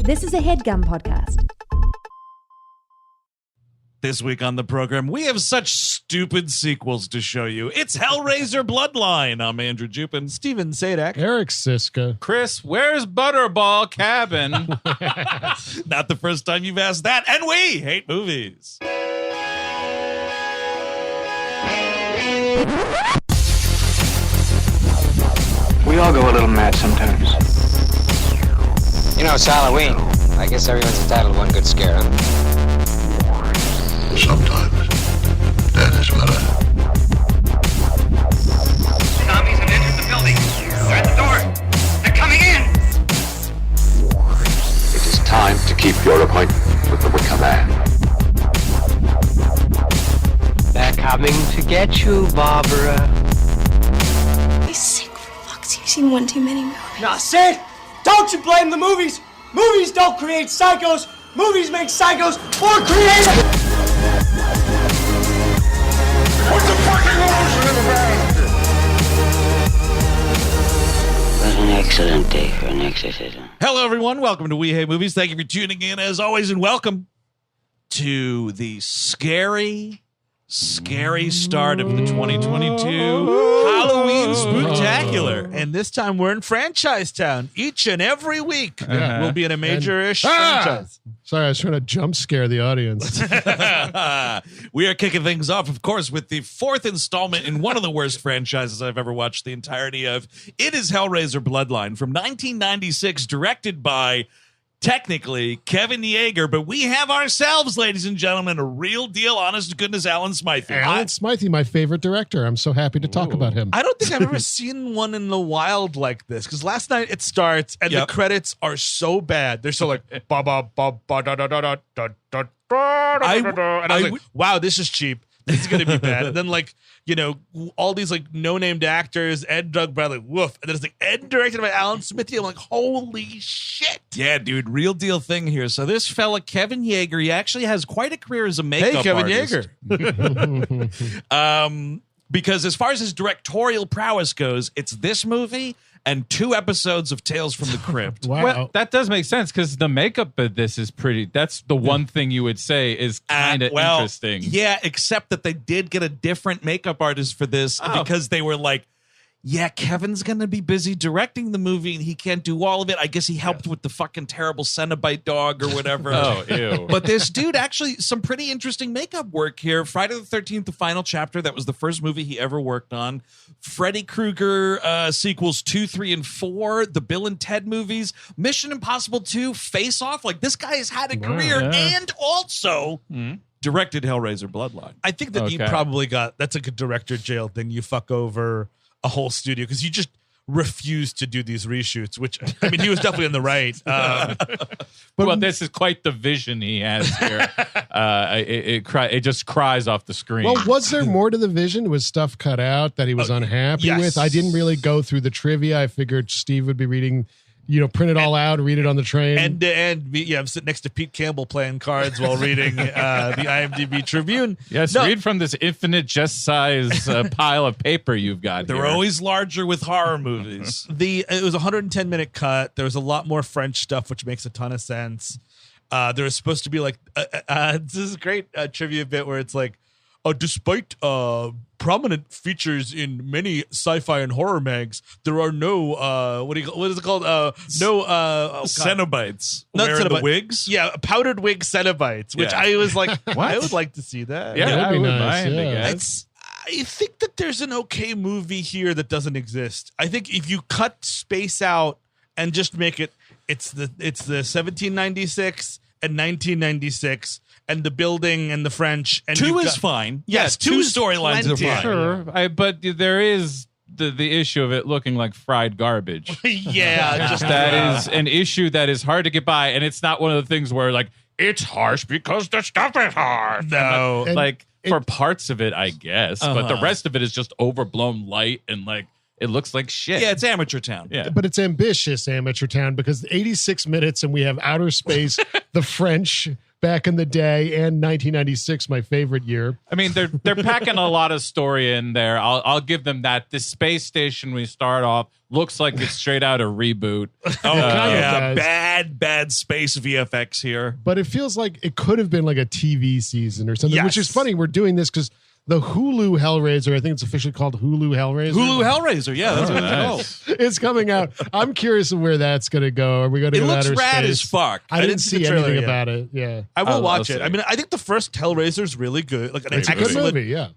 This is a HeadGum podcast. This week on the program, we have such stupid sequels to show you. It's Hellraiser Bloodline. I'm Andrew Jupin. Steven Sadak. Eric Siska. Chris, where's Butterball Cabin? Not the first time you've asked that. And we hate movies. We all go a little mad sometimes. You know, it's Halloween. I guess everyone's entitled to one good scare, huh? Sometimes that is better. Zombies have entered the building. They're at the door. They're coming in. It is time to keep your appointment with the Wicker Man. They're coming to get you, Barbara. He's sick for fuck's sake. You've seen one too many movies. Nah, Sid! Don't you blame the movies! Movies don't create psychos! Movies make psychos more creative! What's the fucking motion in the bag? What an excellent day for an exorcism. Hello, everyone. Welcome to We Hate Movies. Thank you for tuning in, as always, and welcome to the scary start of the 2022 Halloween Spooktacular. And this time we're in Franchise Town. Each and every week we'll be in a major-ish franchise. Sorry, I was trying to jump scare the audience. We are kicking things off, of course, with the fourth installment in one of the worst franchises I've ever watched the entirety of. It is Hellraiser Bloodline from 1996, directed by, technically, Kevin Yagher, but we have ourselves, ladies and gentlemen, a real deal, honest to goodness, Alan Smithee. Alan Smithee, my favorite director. I'm so happy to talk about him. I don't think I've ever seen one in the wild like this, because last night it starts and the credits are so bad. They're so like, ba ba ba ba da da da da da da da. And I was like, wow, this is cheap. This is going to be bad. And then, like, you know, all these, like, no-named actors, Ed, Doug Bradley, woof. And then it's like, Ed directed by Alan Smithee. I'm like, holy shit. Yeah, dude, real deal thing here. So this fella, Kevin Yagher, he actually has quite a career as a makeup artist. Yagher. Because as far as his directorial prowess goes, it's this movie and 2 episodes of Tales from the Crypt. Wow. Well, that does make sense because the makeup of this is pretty. That's the one thing you would say is kind of interesting. Yeah, except that they did get a different makeup artist for this because they were like, yeah, Kevin's going to be busy directing the movie and he can't do all of it. I guess he helped with the fucking terrible Cenobite dog or whatever. Oh, ew. But this dude, actually, some pretty interesting makeup work here. Friday the 13th, the final chapter. That was the first movie he ever worked on. Freddy Krueger sequels 2, 3, and 4. The Bill and Ted movies. Mission Impossible 2. Face Off. Like, this guy has had a career and also directed Hellraiser Bloodline. I think that you probably that's like a director jail thing. You fuck over a whole studio because you just refuse to do these reshoots, which, I mean, he was definitely in the right. But this is quite the vision he has here. It just cries off the screen. Well, was there more to the vision? Was stuff cut out that he was unhappy with? I didn't really go through the trivia. I figured Steve would be reading, print it all out and read it on the train. And I'm sitting next to Pete Campbell playing cards while reading the IMDb Tribune. Yes, read from this infinite just size pile of paper you've got They're here. always larger with horror movies. It was a 110-minute cut. There was a lot more French stuff, which makes a ton of sense. There was supposed to be like, this is a great trivia bit where it's like, despite prominent features in many sci-fi and horror mags, there are no what is it called? Cenobites. Not wearing Cenobites. the wigs? Yeah, powdered wig Cenobites, which I was like, I would like to see that. Yeah, that would be nice. Mind, Yeah. I guess. I think that there's an okay movie here that doesn't exist. I think if you cut space out and just make it's the 1796 and 1996 and the building and the French. And 2 is fine. Yes, 2 storylines are fine. Sure, but there is the issue of it looking like fried garbage. That is an issue that is hard to get by, and it's not one of the things where like it's harsh because the stuff is hard. No, for parts of it, I guess, but the rest of it is just overblown light and like it looks like shit. Yeah, it's Amateur Town. Yeah, but it's ambitious Amateur Town because 86 minutes and we have outer space, the French, back in the day, and 1996, my favorite year. I mean, they're packing a lot of story in there. I'll give them that. This space station we start off looks like it's straight out a reboot. Bad space VFX here. But it feels like it could have been like a TV season or something, which is funny. We're doing this because the Hulu Hellraiser, I think it's officially called Hulu Hellraiser. Hulu Hellraiser, yeah, that's what it's called. It's coming out. I'm curious of where that's going to go. Are we going to go to outer space? It looks rad as fuck. I didn't see anything about it. Yeah, I will watch it. I mean, I think the first Hellraiser is really good. Like it's a good movie. Yeah,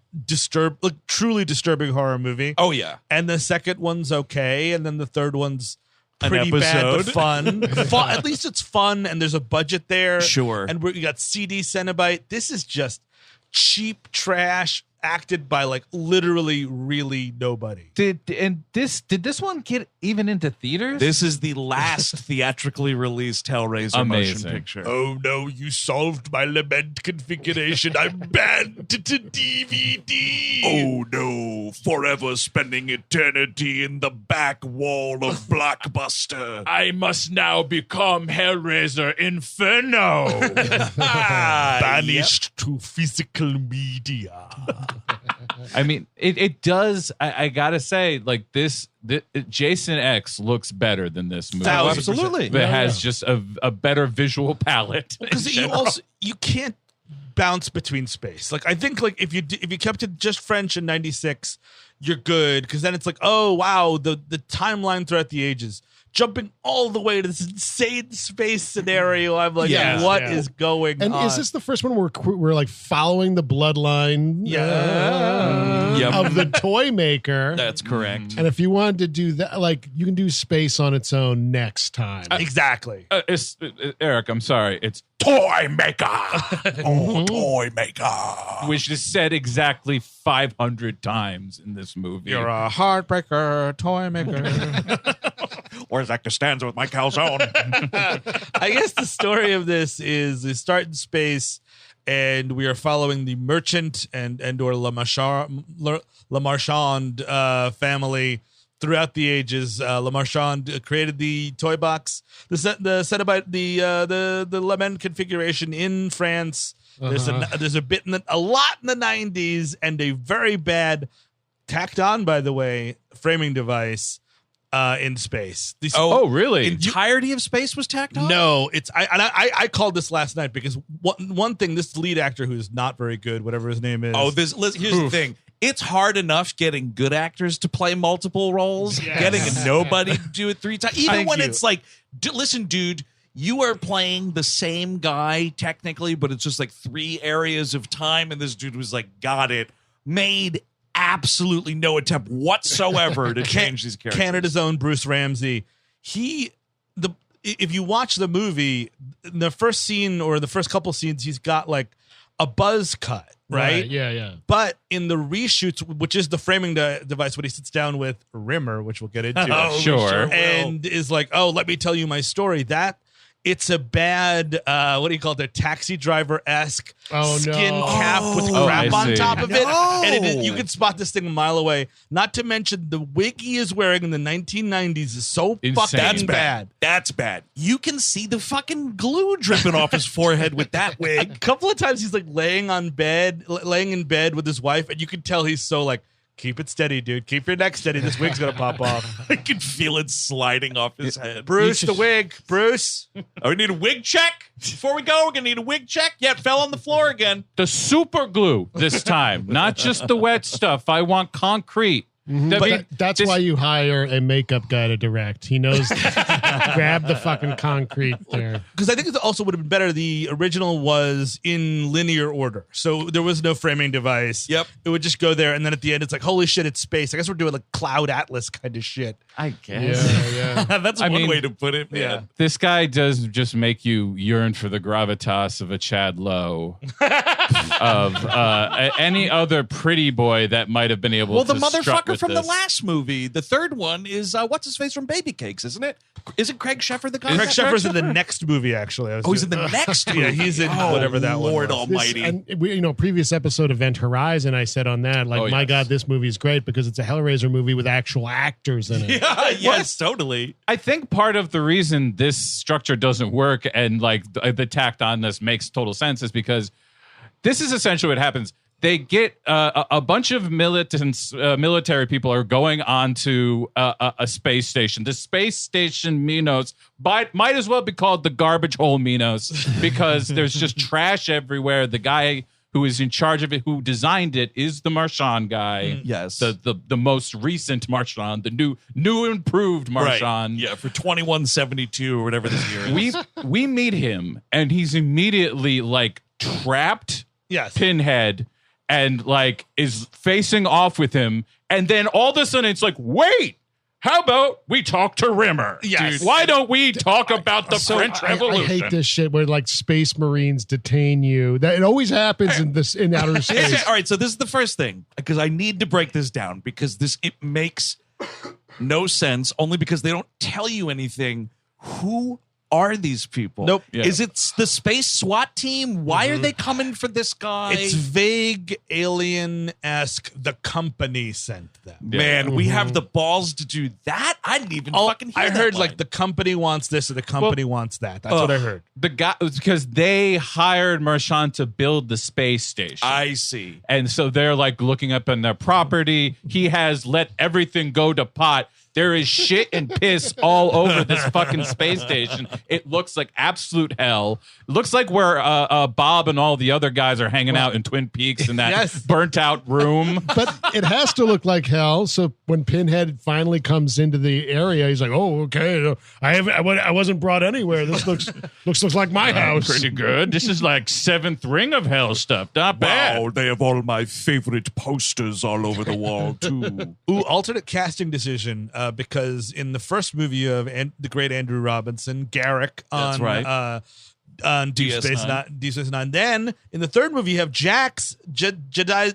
truly disturbing horror movie. Oh yeah, and the second one's okay, and then the third one's pretty bad but fun. At least it's fun, and there's a budget there. Sure, and we got CD Cenobite. This is just cheap trash acted by like literally really nobody. Did this one get even into theaters? This is the last theatrically released Hellraiser motion picture. Oh no, you solved my lament configuration. I'm banned to DVD. Oh no, forever spending eternity in the back wall of Blockbuster. I must now become Hellraiser Inferno. Banished to physical media. I mean, it does. I gotta say, like this Jason X looks better than this movie. Absolutely, it has just a better visual palette. Because you can't bounce between space. Like I think like if you kept it just French in '96, you're good. Because then it's like, oh wow, the timeline throughout the ages. Jumping all the way to this insane space scenario. I'm like, what is going on? And is this the first one where we're like following the bloodline of the toy maker? That's correct. And if you wanted to do that, like you can do space on its own next time. Exactly. Eric, I'm sorry. It's Toy Maker. Toy Maker. Which is said exactly 500 times in this movie. You're a heartbreaker, toy maker. Where's Actor Stanza with my calzone? I guess the story of this is we start in space and we are following the merchant and or La Marchand family throughout the ages. La Marchand created the toy box, the Cenobite, the Lament configuration in France. There's a bit a lot in the 90s and a very bad tacked on, by the way, framing device in space. Really? Entirety of space was tacked on? No, I called this last night because one thing, this lead actor who's not very good, whatever his name is. Here's the thing. It's hard enough getting good actors to play multiple roles. Yes. Getting nobody to do it 3 times. Even when it's like, listen, dude, you are playing the same guy technically, but it's just like 3 areas of time. And this dude was like, got it. Made absolutely no attempt whatsoever to change these characters. Canada's own Bruce Ramsay. If you watch the movie, in the first scene or the first couple scenes, he's got like a buzz cut, right? Yeah. But in the reshoots, which is the framing device, when he sits down with Rimmer, which we'll get into, sure, and is like, "Oh, let me tell you my story." It's a bad, what do you call it? A taxi driver-esque skin cap with crap on top of it. And you can spot this thing a mile away. Not to mention the wig he is wearing in the 1990s is so fucking bad. That's bad. You can see the fucking glue dripping off his forehead with that wig. A couple of times he's like laying in bed with his wife, and you can tell he's so like, keep it steady, dude. Keep your neck steady. This wig's gonna pop off. I can feel it sliding off his head. Bruce, the wig. Bruce. Oh, we need a wig check? Before we go, we're gonna need a wig check. Yeah, it fell on the floor again. The super glue this time, not just the wet stuff. I want concrete. Mm-hmm. But that's why you hire a makeup guy to direct. He knows grab the fucking concrete there. Because I think it also would have been better. The original was in linear order, so there was no framing device. Yep, it would just go there, and then at the end, it's like, holy shit, it's space. I guess we're doing like Cloud Atlas kind of shit. I guess. Yeah. That's one way to put it. Man. Yeah. This guy does just make you yearn for the gravitas of a Chad Lowe, of any other pretty boy that might have been able. Well, to the motherfucker from this. the last movie, the third one is what's his face from Baby Cakes, isn't it? Isn't Craig Sheffer the guy? Craig Sheffer's in the next movie, actually. He's in the next movie. Yeah, he's in whatever that one. Lord Almighty. And we, previous episode Event Horizon, I said on that, like, my God, this movie is great because it's a Hellraiser movie with actual actors in it. Yes, totally. I think part of the reason this structure doesn't work and like the tacked on this makes total sense is because this is essentially what happens. They get a bunch of military people are going onto a space station. The space station Minos might as well be called the garbage hole Minos because there's just trash everywhere. The guy who is in charge of it, who designed it, is the Marchand guy. Yes. The most recent Marchand, the new improved Marchand. Right. Yeah, for 2172 or whatever this year is. We meet him, and he's immediately like trapped Pinhead and like is facing off with him. And then all of a sudden it's like, wait, how about we talk to Rimmer? Yes. Dude, why don't we talk about the French Revolution? I hate this shit where like space marines detain you. That it always happens in outer space. All right, so this is the first thing because I need to break this down because it makes no sense only because they don't tell you anything. Who are these people? Nope. Yeah. Is it the space SWAT team? Why are they coming for this guy? It's vague, alien-esque. The company sent them. Man, we have the balls to do that? I didn't even fucking hear I that heard line. like the company wants this or the company wants that. That's what I heard. The guy, because they hired Marchand to build the space station. I see. And so they're like looking up in their property. He has let everything go to pot. There is shit and piss all over this fucking space station. It looks like absolute hell. It looks like where Bob and all the other guys are hanging out in Twin Peaks in that burnt out room. But it has to look like hell. So when Pinhead finally comes into the area, he's like, "Oh, okay. I wasn't brought anywhere. This looks like my house. Pretty good. This is like Seventh Ring of Hell stuff. Not bad. Wow, they have all my favorite posters all over the wall too. Ooh, alternate casting decision. Because in the first movie you have the great Andrew Robinson, Garrick on Deep Space Nine. Then in the third movie you have Jax Jedediah.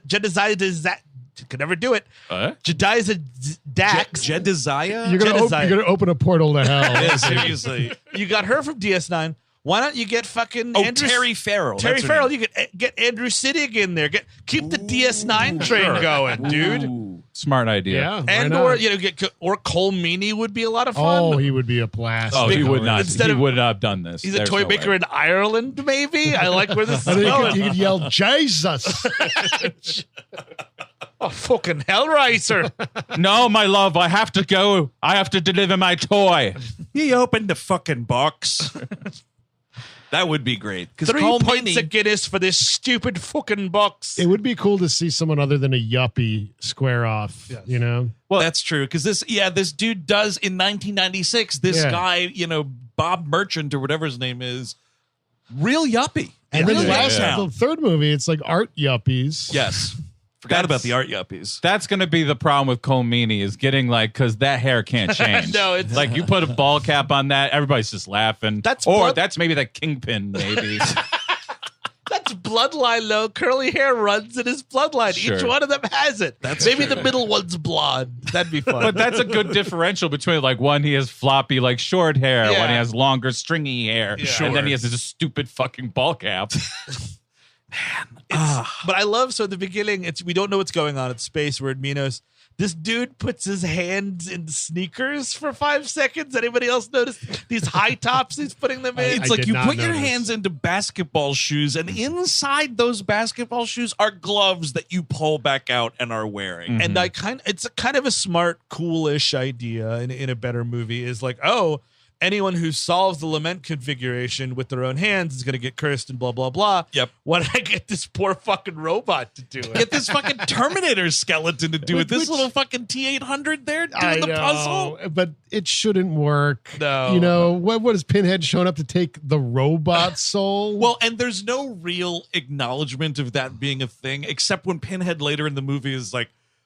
Could never do it. Jedediah Dax. Jedediah. You're gonna open a portal to hell. Yeah, seriously. You got her from DS9. Why don't you get fucking Terry Farrell? Terry Farrell. You get Andrew Siddig in there. Keep the DS9 train going, dude. Ooh, smart idea. Yeah, and or Cole Meany would be a lot of fun. Oh, he would be a blast. Oh, he would not. He would not have done this. He's a toy maker in Ireland, maybe. I like where this is I going. think you could yell Jesus. Oh, fucking Hellraiser. No, my love, I have to go. I have to deliver my toy. He opened the fucking box. That would be great. 3 points of Guinness for this stupid fucking box. It would be cool to see someone other than a yuppie square off, you know? Well, that's true. Because this dude does in 1996, this guy, Bob Merchant or whatever his name is, real yuppie. And then the third movie, it's like art yuppies. Yes. Forgot about the art yuppies. That's going to be the problem with Cole Meany is getting because that hair can't change. No, it's like you put a ball cap on that, everybody's just laughing. That's maybe that Kingpin, maybe. That's Bloodline, though. Curly hair runs in his bloodline. Sure. Each one of them has it. Maybe the middle one's blonde. That'd be fun. But that's a good differential between one he has floppy short hair, one he has longer stringy hair, and then he has this stupid fucking ball cap. But I love at the beginning we don't know what's going on at space. We're in Minos. This dude puts his hands in sneakers for 5 seconds. Anybody else notice these high tops he's putting them in? It's you put your hands into basketball shoes, and inside those basketball shoes are gloves that you pull back out and are wearing. And it's kind of a smart, coolish idea in a better movie is anyone who solves the lament configuration with their own hands is going to get cursed and blah, blah, blah. Yep. Why did I get this poor fucking robot to do it? Get this fucking Terminator skeleton to do it. This little fucking T-800 there doing the puzzle. But it shouldn't work. No. What is Pinhead showing up to take the robot soul? Well, and there's no real acknowledgement of that being a thing, except when Pinhead later in the movie is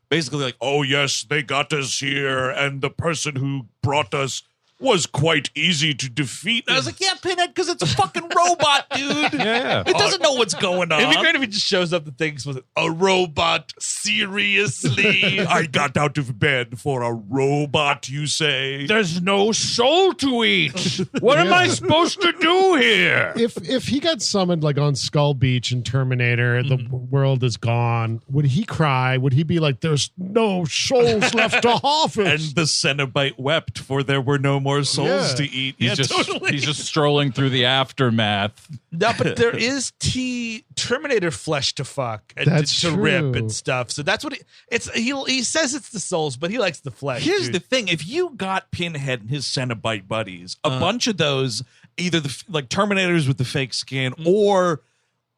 basically oh, yes, they got us here, and the person who brought us was quite easy to defeat. And I was like, yeah, Pinhead, because it's a fucking robot, dude. Yeah. It doesn't know what's going on. It'd be great if he just shows up the things with a robot. Seriously. I got out of bed for a robot, you say? There's no soul to eat. What am I supposed to do here? If he got summoned like on Skull Beach in Terminator, the world is gone, would he cry? Would he be like, there's no souls left to harvest? And the Cenobite wept, for there were no more souls to eat. He's just strolling through the aftermath. No, but there is Terminator flesh to fuck and to rip and stuff. So that's what he says it's the souls, but he likes the flesh. Here's the thing: if you got Pinhead and his Cenobite buddies, a bunch of those, either like Terminators with the fake skin, or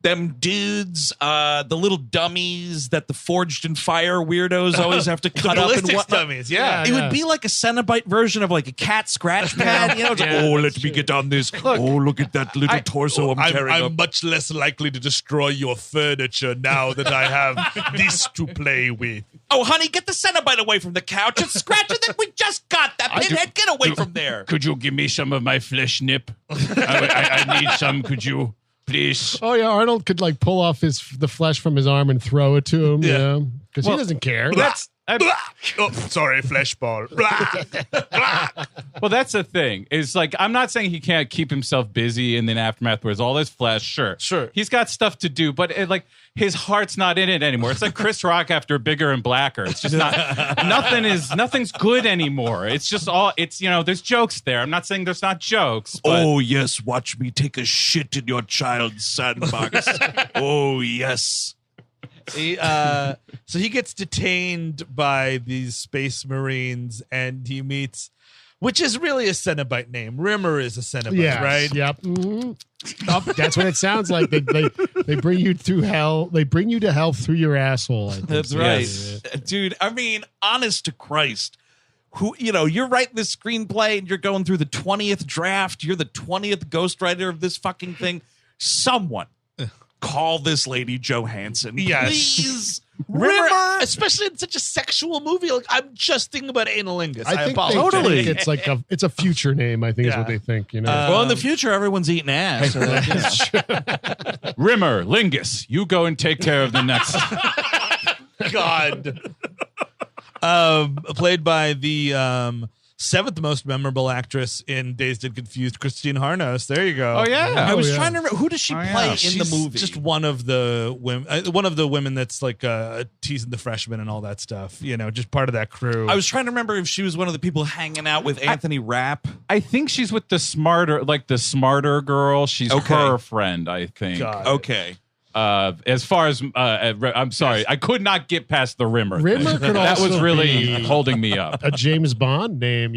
them dudes, the little dummies that the Forged in Fire weirdos always have to cut up and whatnot. Dummies, yeah. It would be like a Cenobite version of like a cat scratch pad. You know, it's like, let me get on this. Look at that little torso I'm carrying up. I'm much less likely to destroy your furniture now that I have this to play with. Oh, honey, get the Cenobite away from the couch. It's scratching that we just got. That Pinhead, get away from there. Could you give me some of my flesh nip? I need some. Could you? Please. Oh yeah, Arnold could like pull off the flesh from his arm and throw it to him. Yeah, because he doesn't care. Sorry, flesh ball. Well, that's the thing. Is like I'm not saying he can't keep himself busy in the aftermath where it's all his flesh. Sure. He's got stuff to do, but like his heart's not in it anymore. It's like Chris Rock after Bigger and Blacker. It's just not. Nothing's good anymore. It's just all. It's there's jokes there. I'm not saying there's not jokes. But, oh yes, watch me take a shit in your child's sandbox. Oh yes. So he gets detained by these space marines, and he meets, which is really a Cenobite name. Rimmer is a Cenobite, right? Yep. Mm-hmm. That's what it sounds like. They bring you through hell. They bring you to hell through your asshole. I think. That's right, dude. I mean, honest to Christ. You're writing this screenplay and you're going through the 20th draft. You're the 20th ghostwriter of this fucking thing. Someone call this lady Johansson, please. Rimmer, especially in such a sexual movie. Like I'm just thinking about analingus. I think totally. It's like it's a future name. I think is what they think. Well, in the future, everyone's eating ass. Rimmer, Lingus, you go and take care of the next. God. Played by the seventh most memorable actress in Dazed and Confused, Christine Harnos. There you go. Oh yeah, I was trying to remember, who does she play in the movie? Just one of the women that's like teasing the freshmen and all that stuff. Just part of that crew. I was trying to remember if she was one of the people hanging out with Anthony Rapp. I think she's with the smarter girl. She's her friend, I think. Okay. As far as I'm sorry, I could not get past the Rimmer. Rimmer could that also was really be holding me up. A James Bond name,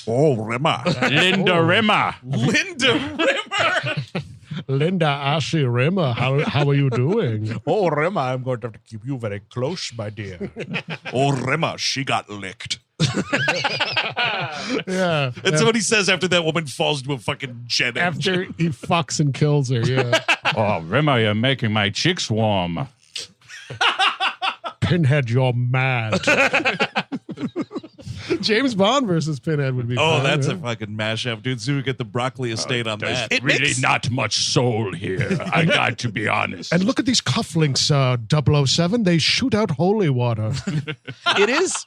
Oh, Rimmer. Linda Rimmer. Linda Rimmer. Linda Ashley Rimmer, how are you doing? Oh, Rimmer, I'm going to have to keep you very close, my dear. Oh, Rimmer, she got licked. Yeah. That's what he says after that woman falls into a fucking jet After engine. he fucks and kills her, yeah. Oh, Rimmer, you're making my cheeks warm. Pinhead, you're mad. James Bond versus Pinhead would be fun. That's a fucking mashup, dude. So we get the Broccoli estate on that. There's really not much soul here. I got to be honest. And look at these cufflinks, 007. They shoot out holy water.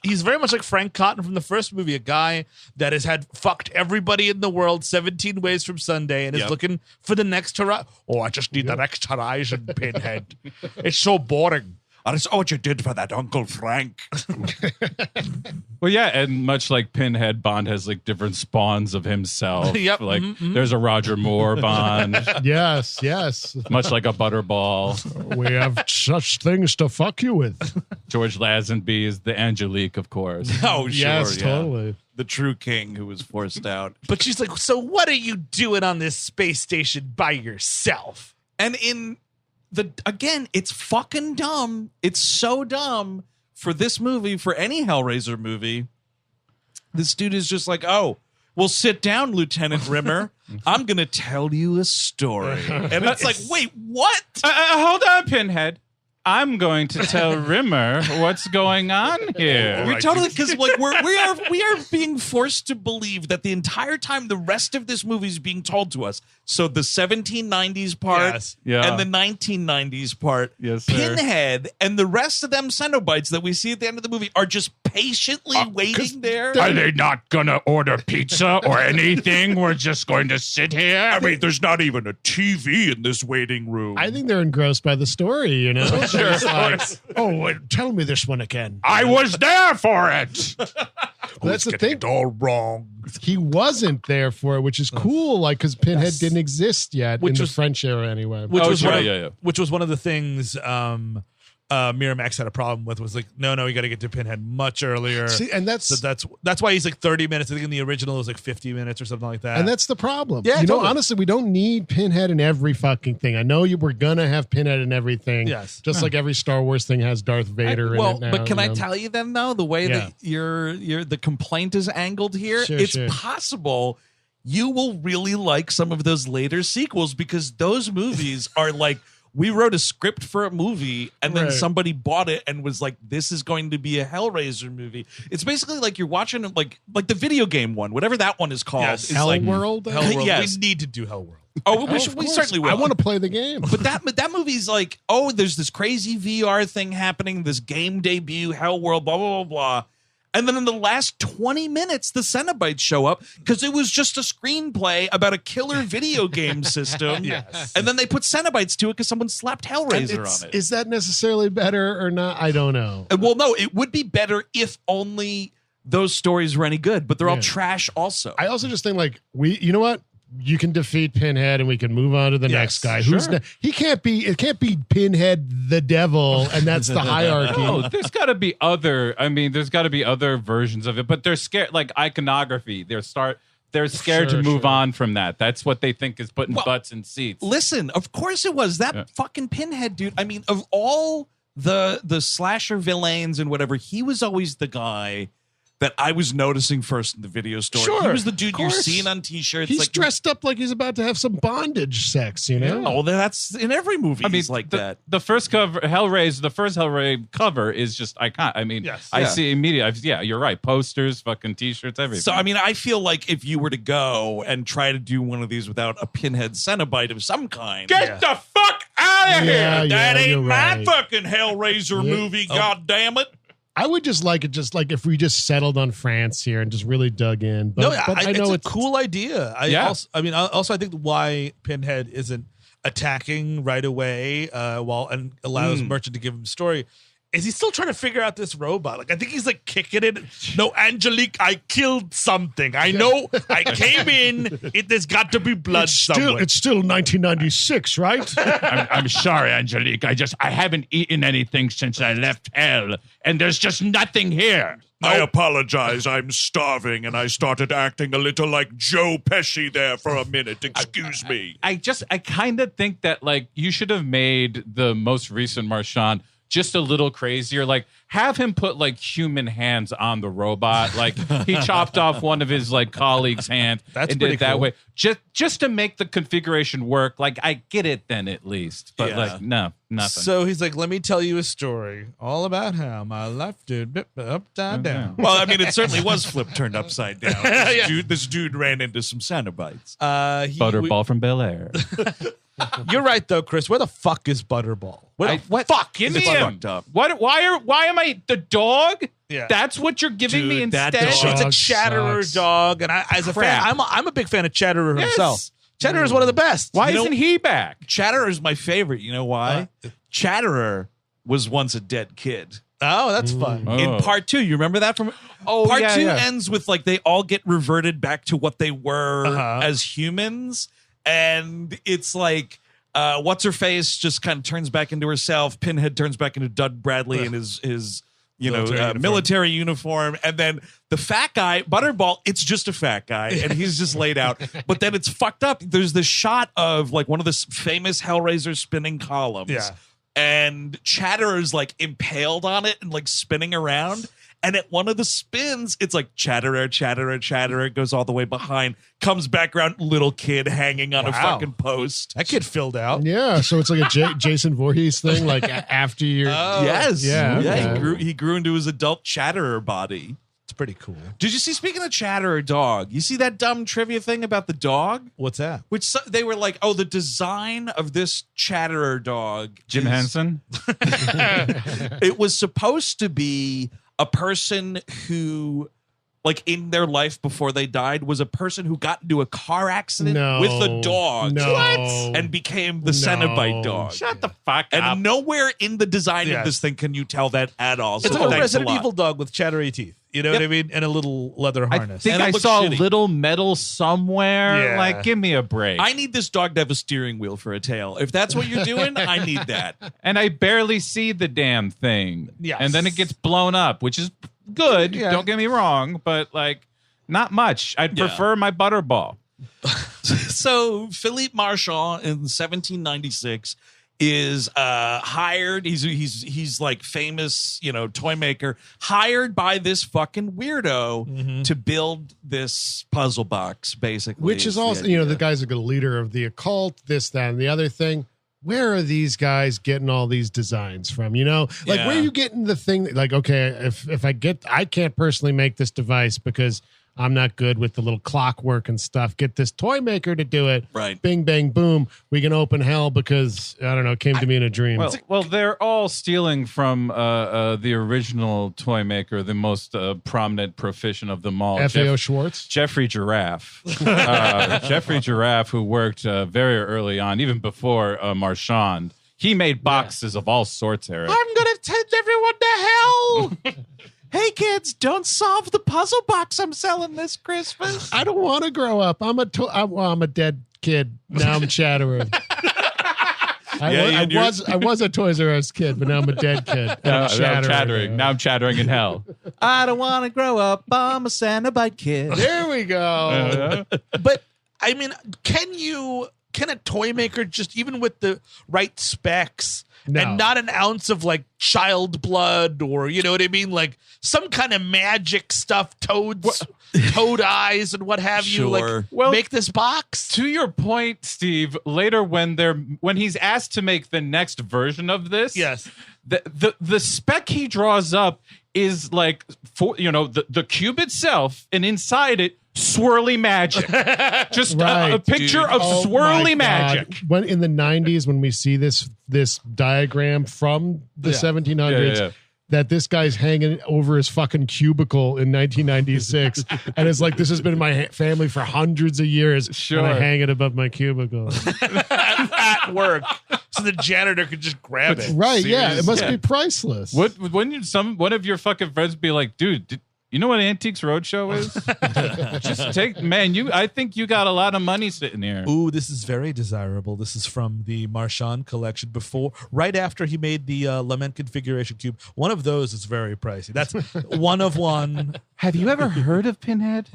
He's very much like Frank Cotton from the first movie, a guy that has had fucked everybody in the world 17 ways from Sunday and is looking for the next horizon. Oh, I just need the next horizon, Pinhead. It's so boring. I saw what you did for that Uncle Frank. Well, yeah, and much like Pinhead, Bond has like different spawns of himself. Yep. Like there's a Roger Moore Bond. Yes. Much like a Butterball. We have such things to fuck you with. George Lazenby is the Angelique, of course. Oh, sure. Yes, totally. The true king who was forced out. But she's like, so what are you doing on this space station by yourself? And again, it's fucking dumb. It's so dumb for this movie, for any Hellraiser movie. This dude is just like, oh, well, sit down, Lieutenant Rimmer. I'm going to tell you a story. And it's like, wait, what? Hold on, Pinhead. I'm going to tell Rimmer what's going on here. You're totally, because like we are being forced to believe that the entire time the rest of this movie is being told to us. So the 1790s part and the 1990s part, Pinhead and the rest of them Cenobites that we see at the end of the movie are just patiently waiting there. Are they not gonna order pizza or anything? We're just going to sit here. I mean, there's not even a TV in this waiting room. I think they're engrossed by the story, you know? Sure, of like, course. oh, tell me this one again. I was there for it. That's the thing. It all wrong. He wasn't there for it, which is cool, like, because Pinhead didn't exist yet in the French era anyway. Which was one of the things Miramax had a problem with, was like, no, you got to get to Pinhead much earlier. See, and that's why he's like 30 minutes. I think in the original it was like 50 minutes or something like that. And that's the problem. Yeah, you know, totally. honestly, we don't need Pinhead in every fucking thing. I know we're gonna have Pinhead in everything. Yes, just like every Star Wars thing has Darth Vader in it now. But can I tell you then, though, the way that your the complaint is angled here, it's possible you will really like some of those later sequels, because those movies are like, we wrote a script for a movie and then somebody bought it and was like, this is going to be a Hellraiser movie. It's basically like you're watching like the video game one, whatever that one is called. Yes. Is like, Hellworld? Yes. We need to do Hellworld. Oh, we certainly will. I want to play the game. But that movie's like, oh, there's this crazy VR thing happening, this game debut, Hellworld, blah, blah, blah, blah. And then in the last 20 minutes, the Cenobites show up because it was just a screenplay about a killer video game system. Yes. And then they put Cenobites to it because someone slapped Hellraiser on it. Is that necessarily better or not? I don't know. Well, no, it would be better if only those stories were any good, but they're all trash also. I also just think, like, you know what? You can defeat Pinhead and we can move on to the next guy. It can't be Pinhead the devil, and that's the hierarchy. No, there's got to be other versions of it, but they're scared, like iconography. They're scared to move on from that. That's what they think is putting butts in seats. Listen, of course it was. That fucking Pinhead dude. I mean, of all the slasher villains and whatever, he was always the guy that I was noticing first in the video store. Sure, he was the dude you're seeing on T-shirts. He's like, dressed up like he's about to have some bondage sex, you know? Oh, that's in every movie. He's like that. The first cover, Hellraiser, the first Hellraiser cover is just iconic. I mean, I see immediately. Yeah, you're right. Posters, fucking T-shirts, everything. So, I mean, I feel like if you were to go and try to do one of these without a Pinhead Cenobite of some kind, get the fuck out of here! That ain't my fucking Hellraiser movie. God damn it! I would just like if we just settled on France here and just really dug in. But, I know it's a cool idea. I think why Pinhead isn't attacking right away and allows Merchant to give him a story is he's still trying to figure out this robot. Like, I think he's like kicking it. No, Angelique, I killed something. I know I came in. There's got to be blood somewhere. It's still 1996, right? I'm sorry, Angelique. I haven't eaten anything since I left hell, and there's just nothing here. I apologize. I'm starving, and I started acting a little like Joe Pesci there for a minute. Excuse me. I kind of think that, like, you should have made the most recent Marchand just a little crazier. Like, have him put like human hands on the robot. Like, he chopped off one of his like colleagues' hands and did it that way. Just to make the configuration work. Like, I get it then at least. But like, no, nothing. So he's like, let me tell you a story all about how my life did upside down. Well, I mean, it certainly was flipped turned upside down. This dude ran into some Cenobites. Butterball from Bel Air. You're right though, Chris. Where the fuck is Butterball? Fuck? Give me him. Why am I the dog? Yeah. That's what you're giving me instead. It's a Chatterer dog, and as a fan, I'm a big fan of Chatterer himself. Chatterer is one of the best. Why isn't he back? Chatterer is my favorite. You know why? Chatterer was once a dead kid. Oh, that's fun. In part 2, you remember that from? Part 2 ends with like they all get reverted back to what they were as humans. And it's like, what's her face just kind of turns back into herself. Pinhead turns back into Doug Bradley in his military uniform. And then the fat guy, Butterball, it's just a fat guy, and he's just laid out. But then it's fucked up. There's this shot of like one of the famous Hellraiser spinning columns. Yeah. And Chatterer's like impaled on it and like spinning around. And at one of the spins, it's like Chatterer, Chatterer, Chatterer. It goes all the way behind, comes back around, little kid hanging on a fucking post. That kid filled out. Yeah, so it's like a Jason Voorhees thing, like after you're... Yes. Yeah. He grew into his adult Chatterer body. It's pretty cool. Did you see, speaking of Chatterer dog, you see that dumb trivia thing about the dog? What's that? Which they were like, the design of this Chatterer dog. Jim Henson? It was supposed to be a person who, like, in their life before they died, was a person who got into a car accident with a dog. And became the Cenobite dog. Shut the fuck up. And nowhere in the design of this thing can you tell that at all. It's So like a thanks Resident lot. Evil dog with chattery teeth. You know what I mean? And a little leather harness. I think I saw a little metal somewhere. Yeah. Like, give me a break. I need this dog to have a steering wheel for a tail. If that's what you're doing, I need that. And I barely see the damn thing. Yes. And then it gets blown up, which is good. Yeah. Don't get me wrong, but like not much. I'd prefer my Butterball. So Philippe Marchand in 1796 is hired. He's like famous, toy maker, hired by this fucking weirdo to build this puzzle box, basically. Which is also, the guy's a good leader of the occult, this, that, and the other thing. Where are these guys getting all these designs from? Where are you getting the thing that, like, okay, if I can't personally make this device because I'm not good with the little clockwork and stuff. Get this toy maker to do it. Right. Bing, bang, boom. We can open hell because, I don't know, it came to me in a dream. Well, they're all stealing from the original toy maker, the most prominent proficient of them all. FAO Schwartz? Jeffrey Giraffe. Jeffrey Giraffe, who worked very early on, even before Marchand. He made boxes of all sorts, Eric. I'm going to send everyone to hell. Hey kids, don't solve the puzzle box I'm selling this Christmas. I don't want to grow up. I'm a dead kid. Now I'm Chatterer. I was a Toys R Us kid, but now I'm a dead kid. Now I'm chattering. Now I'm chattering in hell. I don't want to grow up. I'm a Cenobite kid. There we go. But I mean, can a toy maker just, even with the right specs, and not an ounce of like child blood or, you know what I mean? Like some kind of magic stuff, toad eyes and what have you, like make this box? To your point, Steve, later when he's asked to make the next version of this, yes, the spec he draws up is like the cube itself, and inside it swirly magic. Just a picture of swirly magic. When in the 90s, when we see this diagram from the 1700s, that this guy's hanging over his fucking cubicle in 1996, and it's like, this has been in my family for hundreds of years. Sure. And I hang it above my cubicle at work, so the janitor could just grab it. Right? Yeah, it must be priceless. Wouldn't one of your fucking friends be like, dude? You know what Antiques Roadshow is? Just I think you got a lot of money sitting here. Ooh, this is very desirable. This is from the Marchand collection right after he made the Lament configuration cube. One of those is very pricey. That's one of one. Have you ever heard of Pinhead?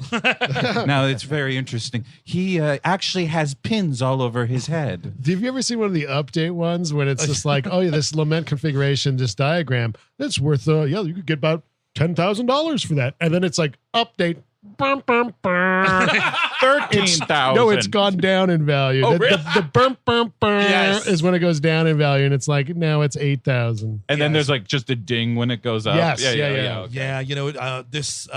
No, it's very interesting. He actually has pins all over his head. Have you ever seen one of the update ones when it's just like, oh yeah, this Lament configuration, this diagram, that's worth, you could get about $10,000 for that, and then it's like update. 13,000. No, it's gone down in value. Oh, really? The is when it goes down in value, and it's like now it's 8,000. And then there's like just a ding when it goes up. Yes, Okay. Yeah. You know, this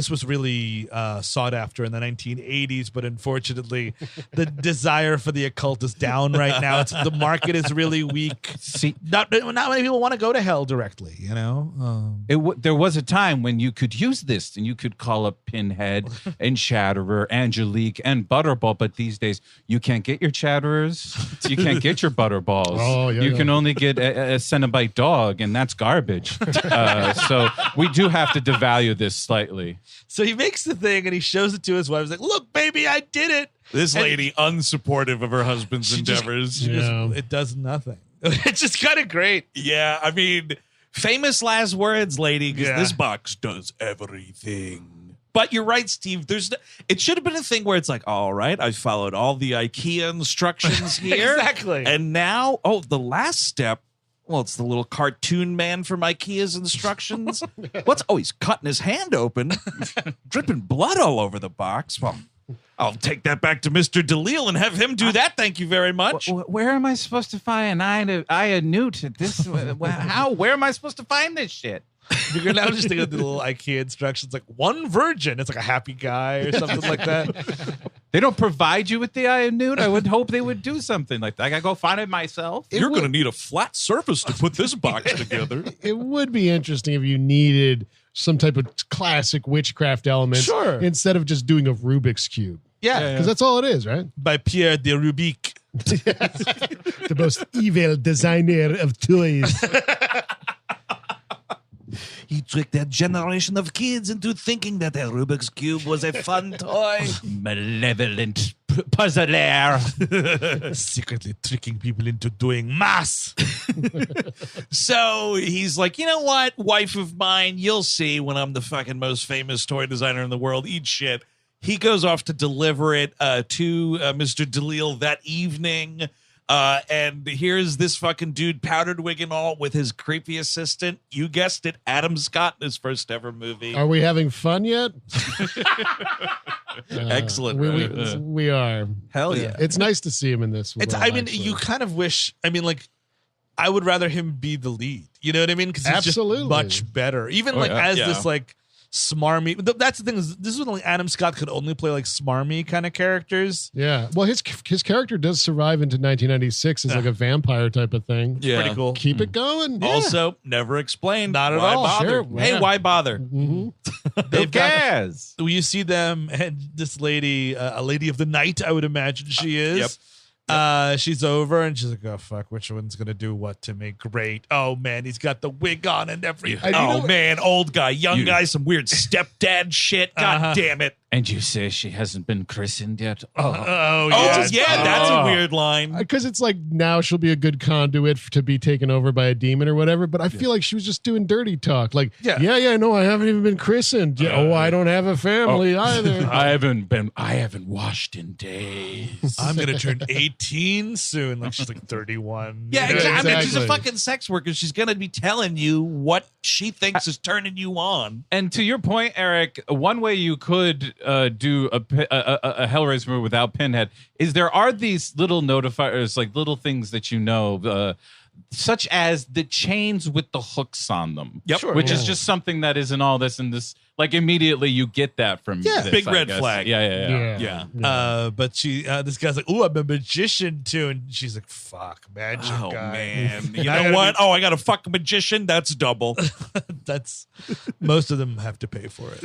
was really sought after in the 1980s, but unfortunately, the desire for the occult is down right now. The market is really weak. See, not many people want to go to hell directly. You know, there was a time when you could use this and you could call up Pinhead and Chatterer, Angelique, and Butterball, but these days you can't get your Chatterers, you can't get your Butterballs. You can only get a Cenobite dog, and that's garbage. So we do have to devalue this slightly. So he makes the thing and he shows it to his wife. He's like, "Look, baby, I did it." This lady, unsupportive of her husband's endeavors. It does nothing. It's just kind of great. Yeah, I mean, famous last words, lady, because this box does everything. But you're right, Steve. It should have been a thing where it's like, all right, I followed all the IKEA instructions here. Exactly. And now, the last step, Well, it's the little cartoon man from IKEA's instructions. He's cutting his hand open, dripping blood all over the box. Well, I'll take that back to Mr. DeLille and have him do that. Thank you very much. Where am I supposed to find an eye newt at this? How? Where am I supposed to find this shit? You're now just thinking of the little IKEA instructions, like one virgin. It's like a happy guy or something like that. They don't provide you with the eye of newt. I would hope they would do something like that. I gotta go find it myself. You're going to need a flat surface to put this box together. It would be interesting if you needed some type of classic witchcraft element, sure, instead of just doing a Rubik's Cube. Yeah, because that's all it is, right? By Pierre de Rubik, the most evil designer of toys. He tricked that generation of kids into thinking that a Rubik's Cube was a fun toy. Malevolent puzzler. Secretly tricking people into doing mass. So he's like, you know what, wife of mine, you'll see when I'm the fucking most famous toy designer in the world. Eat shit. He goes off to deliver it to Mr. DeLille that evening. And here's this fucking dude, powdered wig and all, with his creepy assistant. You guessed it, Adam Scott in his first ever movie. Are we having fun yet? Excellent. We are. Hell yeah. It's nice to see him in this. You kind of wish, I would rather him be the lead. You know what I mean? Because he's just much better. Even this like smarmy. That's the thing. This is when like Adam Scott could only play like smarmy kind of characters. Yeah. Well, his character does survive into 1996 as like a vampire type of thing. Yeah. Pretty cool. Keep it going. Yeah. Also, never explained. Not at why all. Bother? Sure. Hey, Yeah. why bother? Mm-hmm. They've got. You see them and this lady, a lady of the night, I would imagine she is. Yep. She's over and she's like, oh fuck, which one's gonna do what to me? Great. Oh man, he's got the wig on and everything. Oh man, old guy, young guy, some weird stepdad shit. God damn it. And you say she hasn't been christened yet? Oh yeah, that's a weird line. Because it's like now she'll be a good conduit to be taken over by a demon or whatever. But I feel like she was just doing dirty talk. Like, no, I haven't even been christened. I don't have a family either. I haven't washed in days. I'm gonna turn 18 soon. Like she's like 31. Yeah, exactly. I mean, she's a fucking sex worker. She's gonna be telling you what she thinks is turning you on. And to your point, Eric, one way you could do a Hellraiser movie without Pinhead is there are these little notifiers, like little things that such as the chains with the hooks on them. Yep. Sure, which is just something that isn't all this and this. Like immediately you get that from this, big I red guess. flag. Yeah. But this guy's like, oh, I'm a magician too, and she's like, fuck, magic guy. Man, you know what? I got a fucking magician. That's double. That's most of them have to pay for it.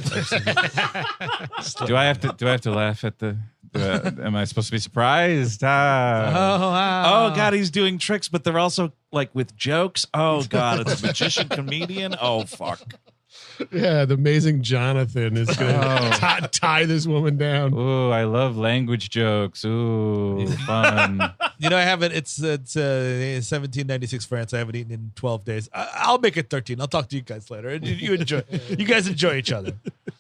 Do I have to laugh at the? Am I supposed to be surprised? Oh, wow. Oh God, he's doing tricks, but they're also like with jokes. Oh God, it's a magician comedian. Oh fuck. Yeah, the amazing Jonathan is going to tie this woman down. Ooh, I love language jokes. Ooh, fun. I haven't. It's 1796 France. I haven't eaten in 12 days. I'll make it 13. I'll talk to you guys later. You enjoy. You guys enjoy each other.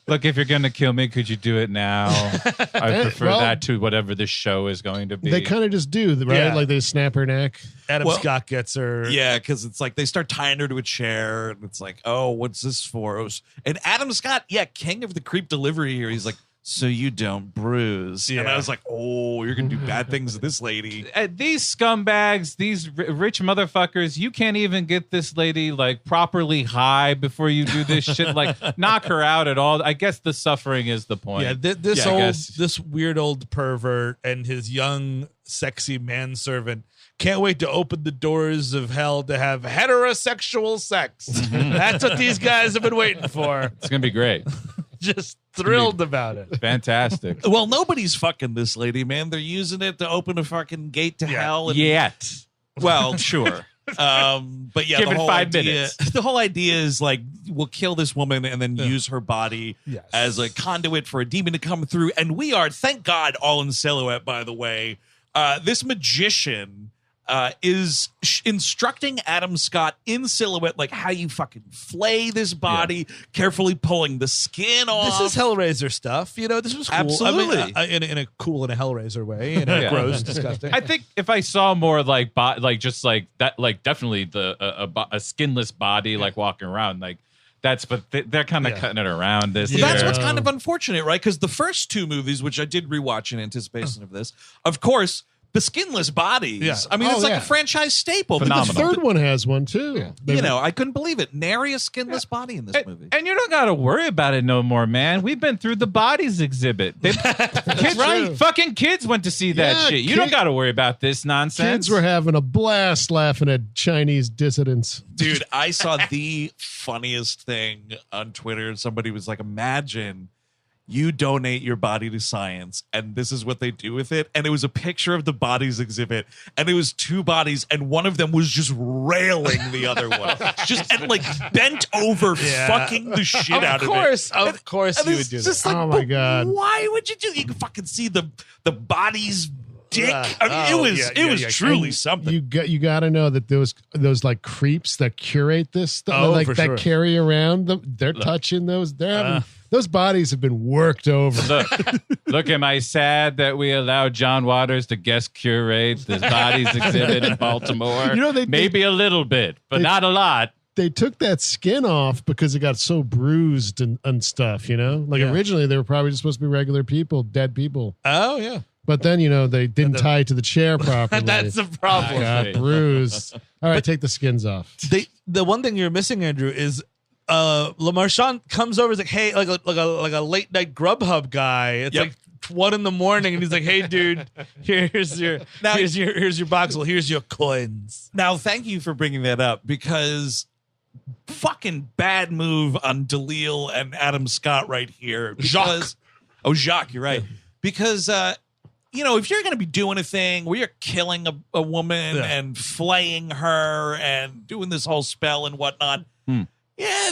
Look, if you're gonna kill me, could you do it now? I prefer that to whatever this show is going to be. They kind of just do, right? Yeah. Like they snap her neck. Adam Scott gets her. Yeah, because it's like they start tying her to a chair, and it's like, oh, what's this for? And Adam Scott, king of the creep delivery here. He's like, so you don't bruise. Yeah. And I was like, oh, you're going to do bad things to this lady. These scumbags, these rich motherfuckers, you can't even get this lady like properly high before you do this shit. Like knock her out at all. I guess the suffering is the point. Yeah, this weird old pervert and his young, sexy manservant can't wait to open the doors of hell to have heterosexual sex. That's what these guys have been waiting for. It's going to be great. Just thrilled about it. Fantastic. Well, nobody's fucking this lady, man. They're using it to open a fucking gate to hell. And, Yet. Well, sure. But yeah, Give the it whole 5 idea, minutes. The whole idea is like we'll kill this woman and then use her body as a conduit for a demon to come through. And we are, thank God, all in silhouette, by the way. This magician is instructing Adam Scott in silhouette, like how you fucking flay this body, carefully pulling the skin off. This is Hellraiser stuff. You know, this was cool. Absolutely. I mean, in a cool and a Hellraiser way, in a gross, disgusting. I think if I saw more like just like that, like definitely a skinless body like walking around, like that's, but they're kind of cutting it around this. Well, that's what's kind of unfortunate, right? Because the first two movies, which I did rewatch in anticipation of this, of course, the skinless bodies. Yeah. I mean, it's like a franchise staple. Phenomenal. The third one has one too. You know, I couldn't believe it. Nary a skinless body in this movie. And you don't got to worry about it no more, man. We've been through the bodies exhibit. Kids, right. Fucking kids went to see that shit. You don't got to worry about this nonsense. Kids were having a blast laughing at Chinese dissidents. Dude, I saw the funniest thing on Twitter. Somebody was like, imagine you donate your body to science and this is what they do with it. And it was a picture of the bodies exhibit, and it was two bodies, and one of them was just railing the other one, just and like bent over, fucking the shit out of it. Of course you would do that. Like, oh my God. Why would you do? You can fucking see the body's dick. I mean, it was truly something. You got to know that those like creeps that curate this stuff, like for that sure. carry around them, they're touching those. They're having, those bodies have been worked over. Look, am I sad that we allowed John Waters to guest curate the bodies exhibit in Baltimore? You know, maybe a little bit, but not a lot. They took that skin off because it got so bruised and stuff, you know? Like originally they were probably just supposed to be regular people, dead people. Oh, yeah. But then, you know, they didn't tie it to the chair properly. That's the problem. Got bruised. All right, take the skins off. The one thing you're missing, Andrew, is LeMarchand comes over, is like, hey, like a late night Grubhub guy. It's like 1 a.m, and he's like, hey, dude, here's your box. Well, here's your coins. Now, thank you for bringing that up, because fucking bad move on DeLille and Adam Scott right here. Because, Jacques, you're right. Because, you know, if you're going to be doing a thing where you're killing a woman and flaying her and doing this whole spell and whatnot,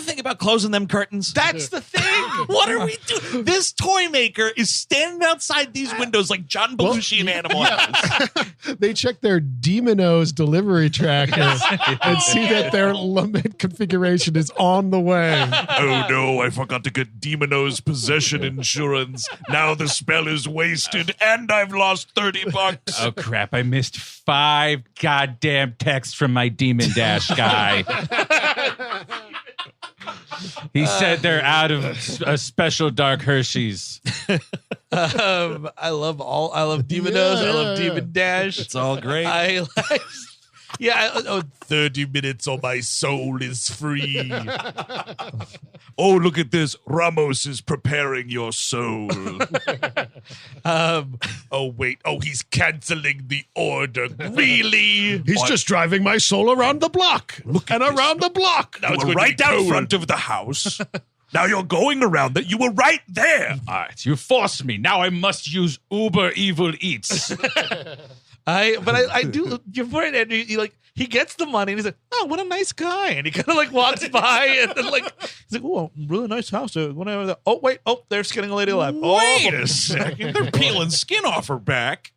think about closing them curtains. That's the thing. What are we doing? This toy maker is standing outside these windows like John Belushi in Animal House. They check their Demonos delivery tracker and see that their limit configuration is on the way. Oh no, I forgot to get Demonos possession insurance. Now the spell is wasted and I've lost $30. Oh crap, I missed 5 goddamn texts from my Demon Dash guy. He said they're out of a special dark Hershey's. I love Demonos. I love Demon Dash. It's all great. 30 minutes or my soul is free. Oh, look at this. Ramos is preparing your soul. Oh, wait. Oh, he's canceling the order. Really? He's just driving my soul around the block. Around the block. Now you were right down front of the house. Now you're going around that. You were right there. All right, you forced me. Now I must use Uber Evil Eats. I do. You're right, Andrew. He gets the money and he's like, oh, what a nice guy. And he kind of like walks by and then he's like, oh, really nice house. Whatever. Oh, wait. Oh, they're skinning a lady alive. Wait a second. They're peeling skin off her back.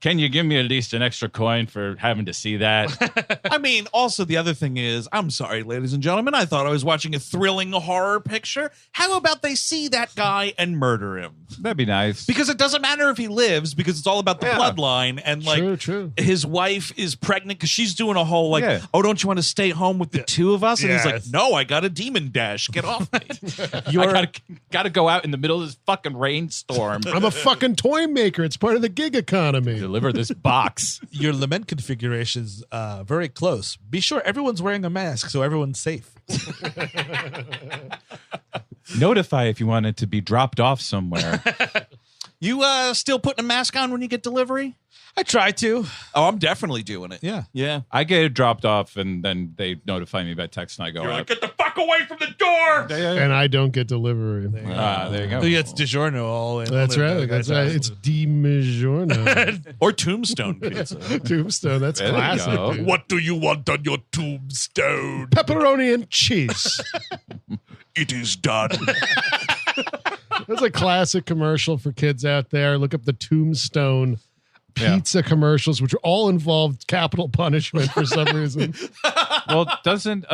Can you give me at least an extra coin for having to see that? I mean, also the other thing is, I'm sorry, ladies and gentlemen, I thought I was watching a thrilling horror picture. How about they see that guy and murder him? That'd be nice. Because it doesn't matter if he lives, because it's all about the bloodline. And true. His wife is pregnant because she's doing a whole oh, don't you want to stay home with the two of us? And he's like, no, I got a Demon Dash. Get off me. I gotta go out in the middle of this fucking rainstorm. I'm a fucking toy maker. It's part of the gig economy. Deliver this box. Your lament configuration's very close. Be sure everyone's wearing a mask so everyone's safe. Notify if you want it to be dropped off somewhere. You still putting a mask on when you get delivery? I try to. Oh, I'm definitely doing it. Yeah. I get it dropped off and then they notify me by text and I go You're out. like, get the fuck away from the door! And I don't get delivery. There you go. So it's DiGiorno all in. That's right. That's right. It's DiMagiorno. Or Tombstone pizza. Tombstone. That's There you classic. go. Dude. What do you want on your tombstone? Pepperoni and cheese. It is done. That's a classic commercial for kids out there. Look up the Tombstone pizza commercials, which all involved capital punishment for some reason. Well, doesn't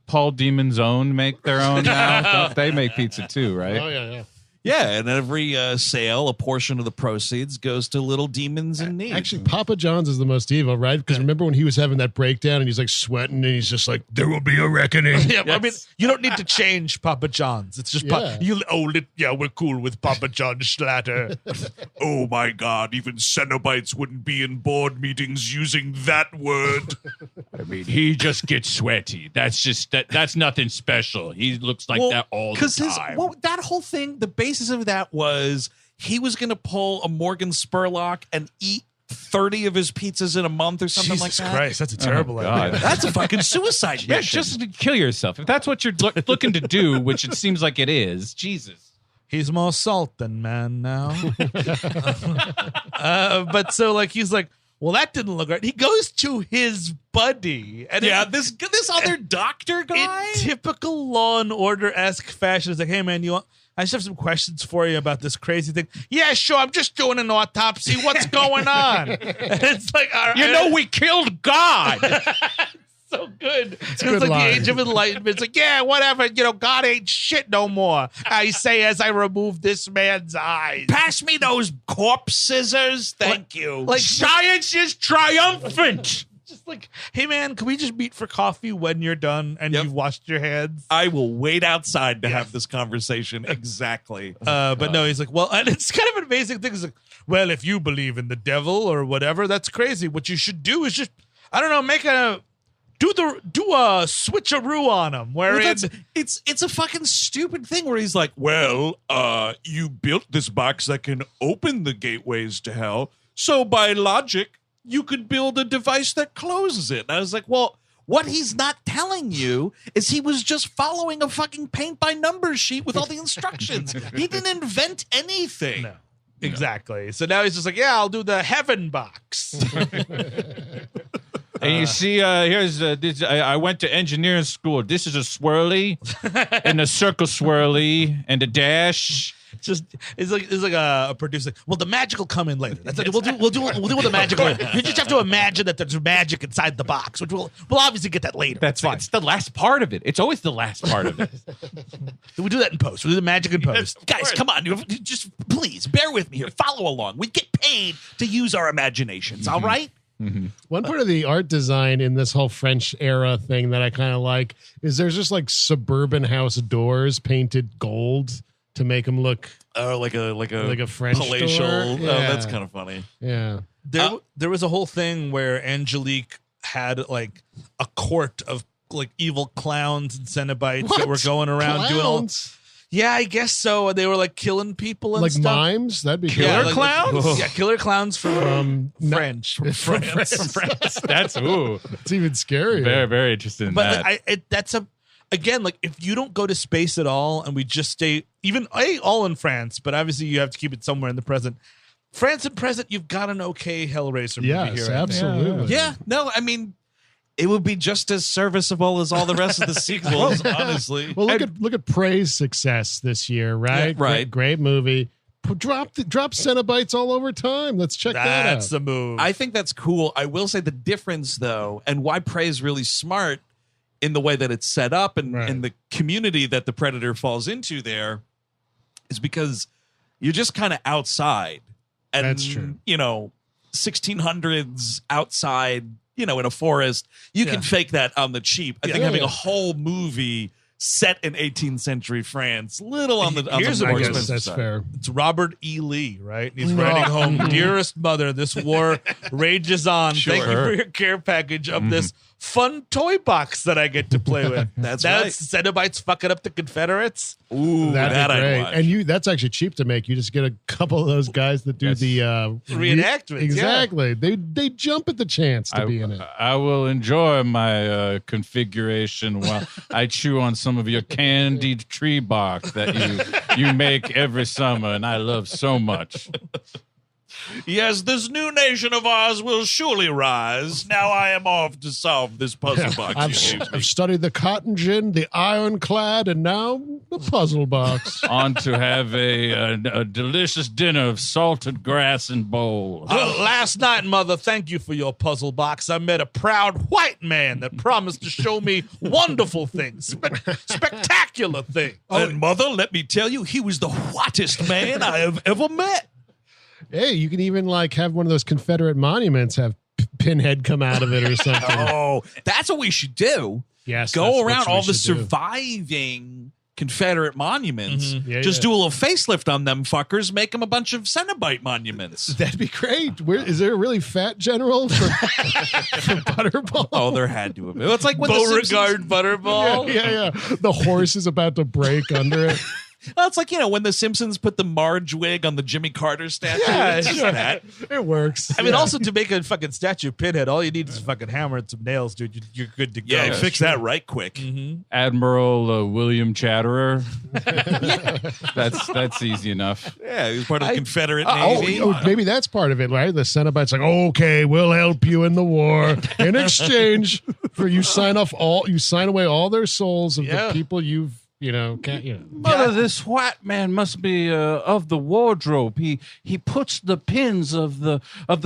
Paul Demon's Own make their own now? Don't they make pizza too, right? Oh, yeah. Yeah, and every sale, a portion of the proceeds goes to little demons in need. Actually, Papa John's is the most evil, right? Because remember when he was having that breakdown and he's like sweating and he's just like, there will be a reckoning. Yeah, yes. I mean, you don't need to change Papa John's. It's just, we're cool with Papa John Schlatter. Oh my God, even Cenobites wouldn't be in board meetings using that word. I mean, he just gets sweaty. That's nothing special. He looks like that all the time. That whole thing, the basis of that was he was going to pull a Morgan Spurlock and eat 30 of his pizzas in a month or something like that. Jesus Christ, that's a terrible idea. That's a fucking suicide mission. Yeah, just to kill yourself. If that's what you're looking to do, which it seems like it is, Jesus. He's more salt than man now. But so like he's like, well, that didn't look right. He goes to his buddy. And this other doctor guy? In typical Law and Order-esque fashion, is like, hey, man, I just have some questions for you about this crazy thing. Yeah, sure. I'm just doing an autopsy. What's going on? And it's like, we killed God. So good. It's like line. The Age of Enlightenment. It's like, yeah, whatever. God ain't shit no more. I say as I remove this man's eyes. Pass me those corpse scissors. Thank you. Like science is triumphant. Just like, hey, man, can we just meet for coffee when you're done and you've washed your hands? I will wait outside to have this conversation. Exactly. But no, he's like, well, and it's kind of an amazing thing. He's like, well, if you believe in the devil or whatever, that's crazy. What you should do is just, I don't know, do a switcheroo on him. It's a fucking stupid thing where he's like, well, you built this box that can open the gateways to hell. So by logic, you could build a device that closes it. And I was like, well, what he's not telling you is he was just following a fucking paint by numbers sheet with all the instructions. He didn't invent anything. No, exactly. So now he's just like, yeah, I'll do the heaven box. And you see, here's this. I went to engineering school. This is a swirly, and a circle swirly, and a dash. It's like a producer. Well, the magic will come in later. That's we'll do the magic later. You just have to imagine that there's magic inside the box, which we'll obviously get that later. That's fine. It's the last part of it. It's always the last part of it. We'll do that in post. We'll do the magic in post. Guys, come on. Just please bear with me here. Follow along. We get paid to use our imaginations. All right. Mm-hmm. One part of the art design in this whole French era thing that I kind of like is there's just like suburban house doors painted gold to make them look like a French palatial. Yeah. Oh, that's kind of funny. Yeah, there was a whole thing where Angelique had like a court of like evil clowns and Cenobites that were going around doing all. Yeah, I guess so. They were like killing people and like stuff. Mimes. That'd be killer clowns. Yeah, killer clowns from French. From France. That's It's even scarier. Very, very interesting. But that's again, like if you don't go to space at all, and we just stay even all in France, but obviously you have to keep it somewhere in the present. France and present, you've got an okay Hellraiser movie here. Yes, absolutely. Yeah, no, I mean, it would be just as serviceable as all the rest of the sequels, honestly. Well, look at Prey's success this year, right? Yeah, right. Great movie. Drop Cenobites all over time. Let's check that out. That's the move. I think that's cool. I will say the difference, though, and why Prey is really smart in the way that it's set up and in the community that the Predator falls into there is because you're just kind of outside. And, that's true. 1600s outside, in a forest, you can fake that on the cheap. I think having a whole movie set in 18th century France, little on the more expensive that's side. fair. It's Robert E. Lee, right? He's writing home, dearest mother, this war rages on. Sure. Thank you for your care package of this fun toy box that I get to play with. That's now right. Cenobites fucking up the Confederates. Ooh, That'd that be I'd great. watch. And that's actually cheap to make. You just get a couple of those guys that do the reenactments. Exactly. They jump at the chance to be in it. I will enjoy my configuration while I chew on some of your candied tree bark that you make every summer, and I love so much. Yes, this new nation of ours will surely rise. Now I am off to solve this puzzle box. I've studied the cotton gin, the ironclad, and now the puzzle box. On to have a delicious dinner of salted grass and bowl. Last night, Mother, thank you for your puzzle box. I met a proud white man that promised to show me wonderful things, spectacular things. And Mother, let me tell you, he was the whitest man I have ever met. Hey, you can even like have one of those Confederate monuments have Pinhead come out of it or something. Oh, that's what we should do. Yes, go around all the surviving Confederate monuments. Mm-hmm. Just do a little facelift on them fuckers. Make them a bunch of Cenobite monuments. That'd be great. Is there a really fat general for Butterball? Oh, there had to have been. It's like when Beauregard Butterball. Yeah. The horse is about to break under it. Well, it's like, when the Simpsons put the Marge wig on the Jimmy Carter statue. Yeah, it's sure. that. It works. I mean, also to make a fucking statue of Pinhead, all you need is a fucking hammer and some nails, dude. You're good to go. Yeah, fix that right quick. Mm-hmm. Admiral William Chatterer. That's easy enough. Yeah, he was part of the Confederate Navy. Maybe that's part of it, right? The Cenobite's like, okay, we'll help you in the war in exchange for you sign away all their souls of the people you've. Mother, this white man must be of the wardrobe. He puts the pins of the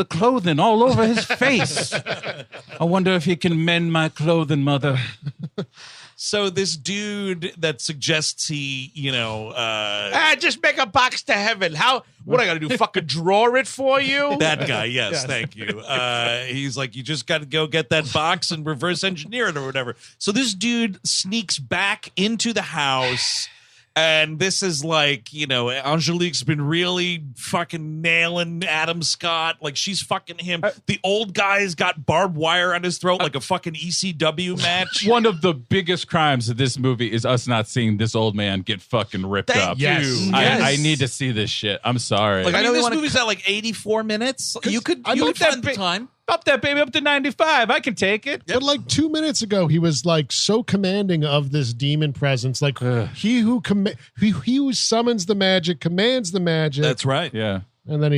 clothing all over his face. I wonder if he can mend my clothing, Mother. So this dude that suggests he, just make a box to heaven. What I got to do? Fucking draw it for you? That guy, yes. Thank you. He's like, you just got to go get that box and reverse engineer it or whatever. So this dude sneaks back into the house. And this is like, Angelique's been really fucking nailing Adam Scott. Like, she's fucking him. The old guy's got barbed wire on his throat like a fucking ECW match. One of the biggest crimes of this movie is us not seeing this old man get fucking ripped up. Yes. I need to see this shit. I'm sorry. Like, I know this movie's at like 84 minutes. You could find the time. Up that baby up to 95. I can take it. But like 2 minutes ago, he was like so commanding of this demon presence. Like he who summons the magic commands the magic. That's right. Yeah. And then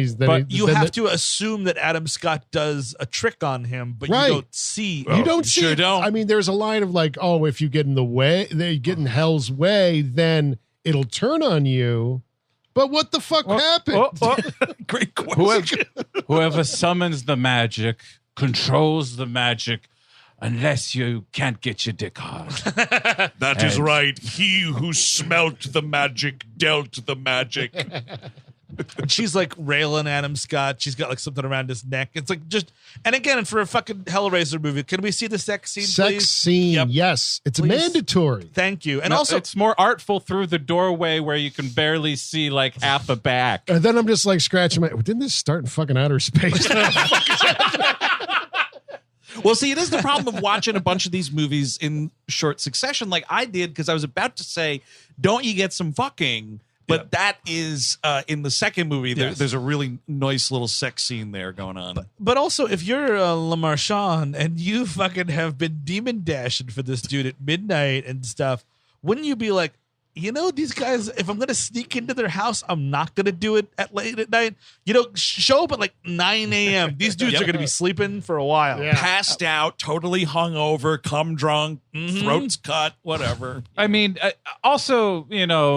you have to assume that Adam Scott does a trick on him, but you don't see. You don't see. Sure don't. I mean, there's a line of like, oh, if you get in the way, they get in hell's way, then it'll turn on you. But what the fuck happened? Great question. Whoever summons the magic controls the magic unless you can't get your dick hard. That is right. He who smelt the magic dealt the magic. And she's like railing Adam Scott. She's got like something around his neck. It's like and again, for a fucking Hellraiser movie, can we see the sex scene, please? Sex scene, yes. It's mandatory. Thank you. And also, it's more artful through the doorway where you can barely see like half a back. And then I'm just like scratching didn't this start in fucking outer space? Well, see, it is the problem of watching a bunch of these movies in short succession like I did, because I was about to say, don't you get some fucking... But that is in the second movie. There's a really nice little sex scene there going on. But also, if you're Le Marchand and you fucking have been demon dashing for this dude at midnight and stuff, wouldn't you be like, these guys, if I'm going to sneak into their house, I'm not going to do it at late at night. Show up at like 9 a.m. These dudes are going to be sleeping for a while. Yeah. Passed out, totally hungover, cum drunk, throats cut, whatever. I mean, also,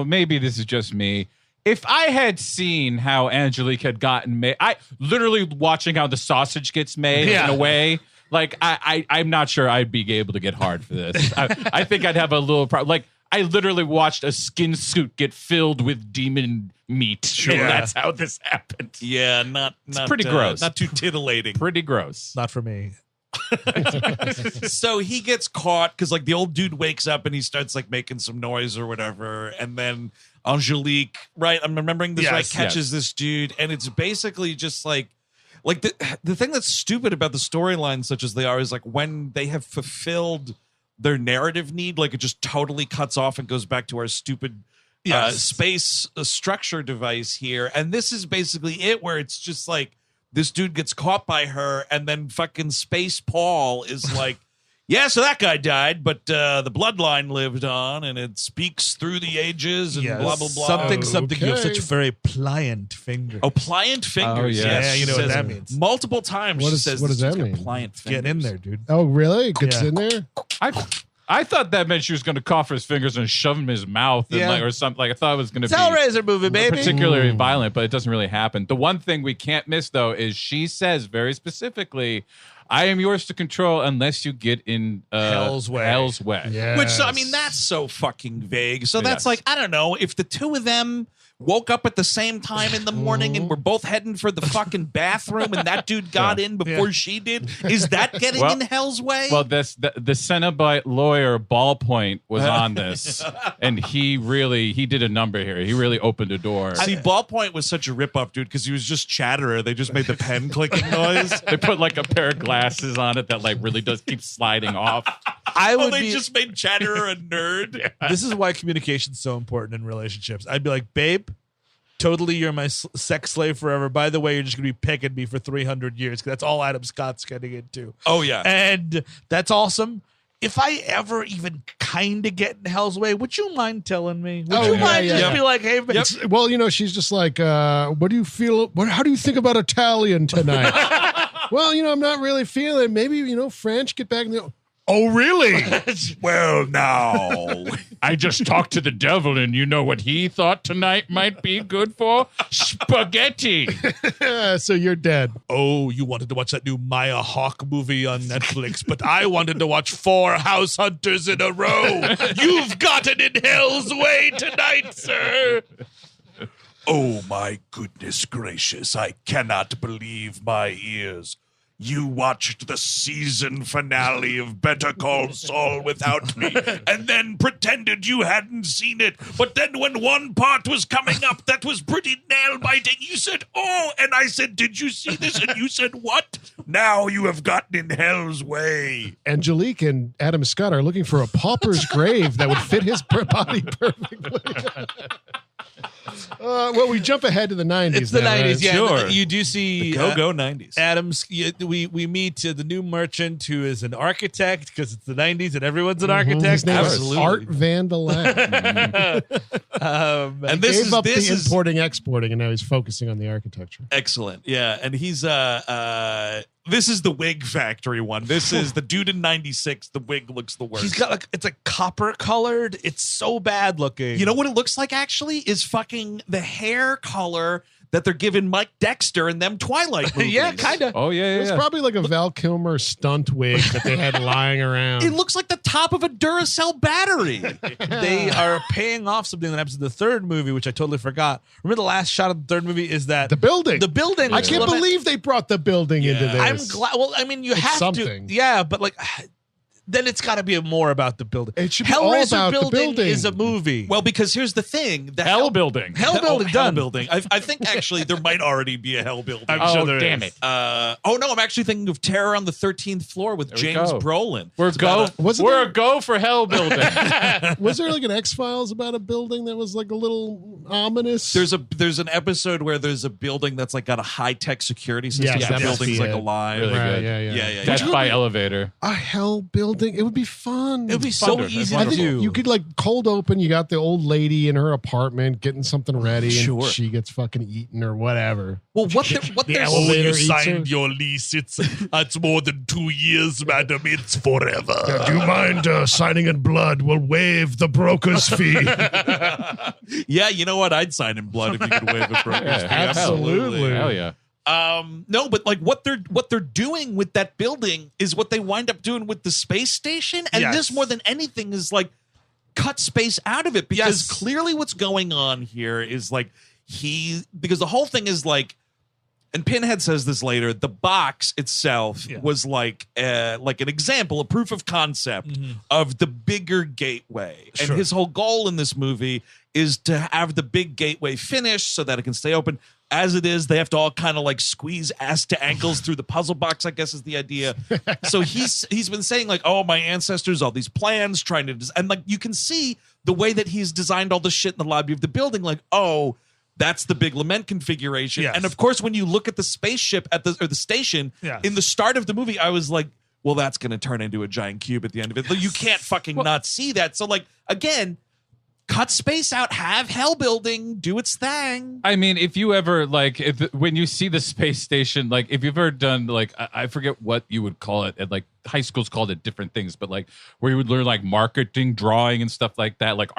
maybe this is just me. If I had seen how Angelique had gotten made, I literally watching how the sausage gets made in a way. Like, I'm not sure I'd be able to get hard for this. I think I'd have a little problem. Like, I literally watched a skin suit get filled with demon meat. Sure, that's how this happened. Yeah, it's pretty gross. Not too titillating. Pretty gross. Not for me. So he gets caught because like the old dude wakes up and he starts like making some noise or whatever, and then Angelique, right? I'm remembering this right, catches this dude, and it's basically just like the thing that's stupid about the storylines such as they are is like when they have fulfilled their narrative need, like it just totally cuts off and goes back to our stupid space structure device here. And this is basically it, where it's just like this dude gets caught by her, and then fucking Space Paul is like, Yeah, so that guy died, but the bloodline lived on, and it speaks through the ages and blah, blah, blah. Something. You have such very pliant fingers. Oh, pliant fingers. Oh, yeah. Yeah, you know what that means. Multiple times What she is- says what does she's that got mean? pliant fingers. Get in there, dude. Oh, really? It gets Yeah. in there? I thought that meant she was going to cough his fingers and shove him in his mouth and Yeah. or something. Like I thought it was going to be Hellraiser movie, baby. particularly violent, but it doesn't really happen. The one thing we can't miss, though, is she says very specifically, I am yours to control unless you get in Hell's way. Hell's way. Yeah. Which, I mean, that's so fucking vague. So that's Yes. like, I don't know, if the two of them woke up at the same time in the morning and were both heading for the fucking bathroom and that dude got in before she did, is that getting in Hell's way? Well, the Cenobite lawyer Ballpoint was on this, and he did a number here. He really opened a door. See, Ballpoint was such a ripoff, dude, because he was just Chatterer. They just made the pen clicking noise. They put like a pair of glasses on it that like really does keep sliding off. They just made Chatterer a nerd. This is why communication's so important in relationships. I'd be like, babe, totally you're my sex slave forever. By the way, you're just going to be picking me for 300 years because that's all Adam Scott's getting into. Oh, yeah. And that's awesome. If I ever even kind of get in Hell's way, would you mind telling me? Would you mind just be like, hey, Well, you know, she's just like, what do you feel? How do you think about Italian tonight? Well, you know, I'm not really feeling it. Maybe, you know, French, get back in the... Oh, really? Well, now. I just talked to the devil, and you know what he thought tonight might be good for? Spaghetti. So you're dead. Oh, you wanted to watch that new Maya Hawke movie on Netflix, but I wanted to watch 4 House Hunters in a row. You've got it in Hell's way tonight, sir. Oh, my goodness gracious. I cannot believe my ears. You watched the season finale of Better Call Saul without me and then pretended you hadn't seen it. But then when one part was coming up that was pretty nail-biting, you said, oh, and I said, did you see this? And you said, what? Now you have gotten in Hell's way. Angelique and Adam Scott are looking for a pauper's grave that would fit his body perfectly. Well, we jump ahead to the 90s. It's the now, 90s, right? yeah. Sure. You do see Go 90s. Adams. We meet the new merchant who is an architect because it's the 90s and everyone's an architect. His name Absolutely. is Art Van der Laan. And this Gave is up this the is importing, exporting, and now he's focusing on the architecture. excellent. Yeah, and he's this is the wig factory one. This is the dude in 96. The wig looks the worst. He's got like, it's like copper colored. It's so bad looking. You know what it looks like actually is fucking the hair color that they're giving Mike Dexter in them Twilight movies. Yeah, kind of. Oh, yeah, It was probably like a Val Kilmer stunt wig that they had lying around. It looks like the top of a Duracell battery. They are paying off something that happens in the third movie, which I totally forgot. Remember the last shot of the third movie is that The building. The building. I can't element- believe they brought the building into this. I'm glad. Well, I mean, you It's have something. to. Yeah, but like, then it's got to be more about the building. It should be all Hellraiser about the building. is a movie. Well, because here's the thing: the Hell building. Hell building Hell done. building. I think actually there might already be a Hell building. I'm sure there damn is. it. Oh no, I'm actually thinking of Terror on the 13th Floor with we James go. Brolin. We're It's about a go for hell building. Was there like an X-Files about a building that was like a little ominous? There's an episode where there's a building that's like got a high-tech security system. Yes, that that must building's be like it. alive. Really Right, good. yeah. Death by elevator. a hell building. It would be fun. It would be so Wonderful. easy I to think do. you could like cold open. You got the old lady in her apartment getting something ready, Sure. and she gets fucking eaten or whatever. Well, what they're elevator eats her. your lease. It's more than 2 years, madam. It's forever. Do you mind signing in blood? We'll waive the broker's fee. Yeah, you know what? I'd sign in blood if you could waive a broker's fee. absolutely. Hell yeah. No, but like what they're doing with that building is what they wind up doing with the space station, and Yes. this more than anything is like cut space out of it because Yes. clearly what's going on here is like because the whole thing is like, and Pinhead says this later, the box itself was like an example, a proof of concept of the bigger gateway. Sure. And his whole goal in this movie is to have the big gateway finished so that it can stay open. As it is, they have to all kind of like squeeze ass to ankles through the puzzle box, I guess is the idea. So he's been saying like, oh, my ancestors, all these plans trying to, and like you can see the way that he's designed all the shit in the lobby of the building, like, oh, that's the big lament configuration. Yes. And of course, when you look at the spaceship at the station Yes. in the start of the movie, I was like, well, that's going to turn into a giant cube at the end of it. You can't fucking not see that. So, like, again, cut space out, have hell building, do its thing. I mean, if you ever, like, when you see the space station, like, if you've ever done, like, I forget what you would call it, and, like, high schools called it different things, but, like, where you would learn, like, marketing, drawing, and stuff like that, like,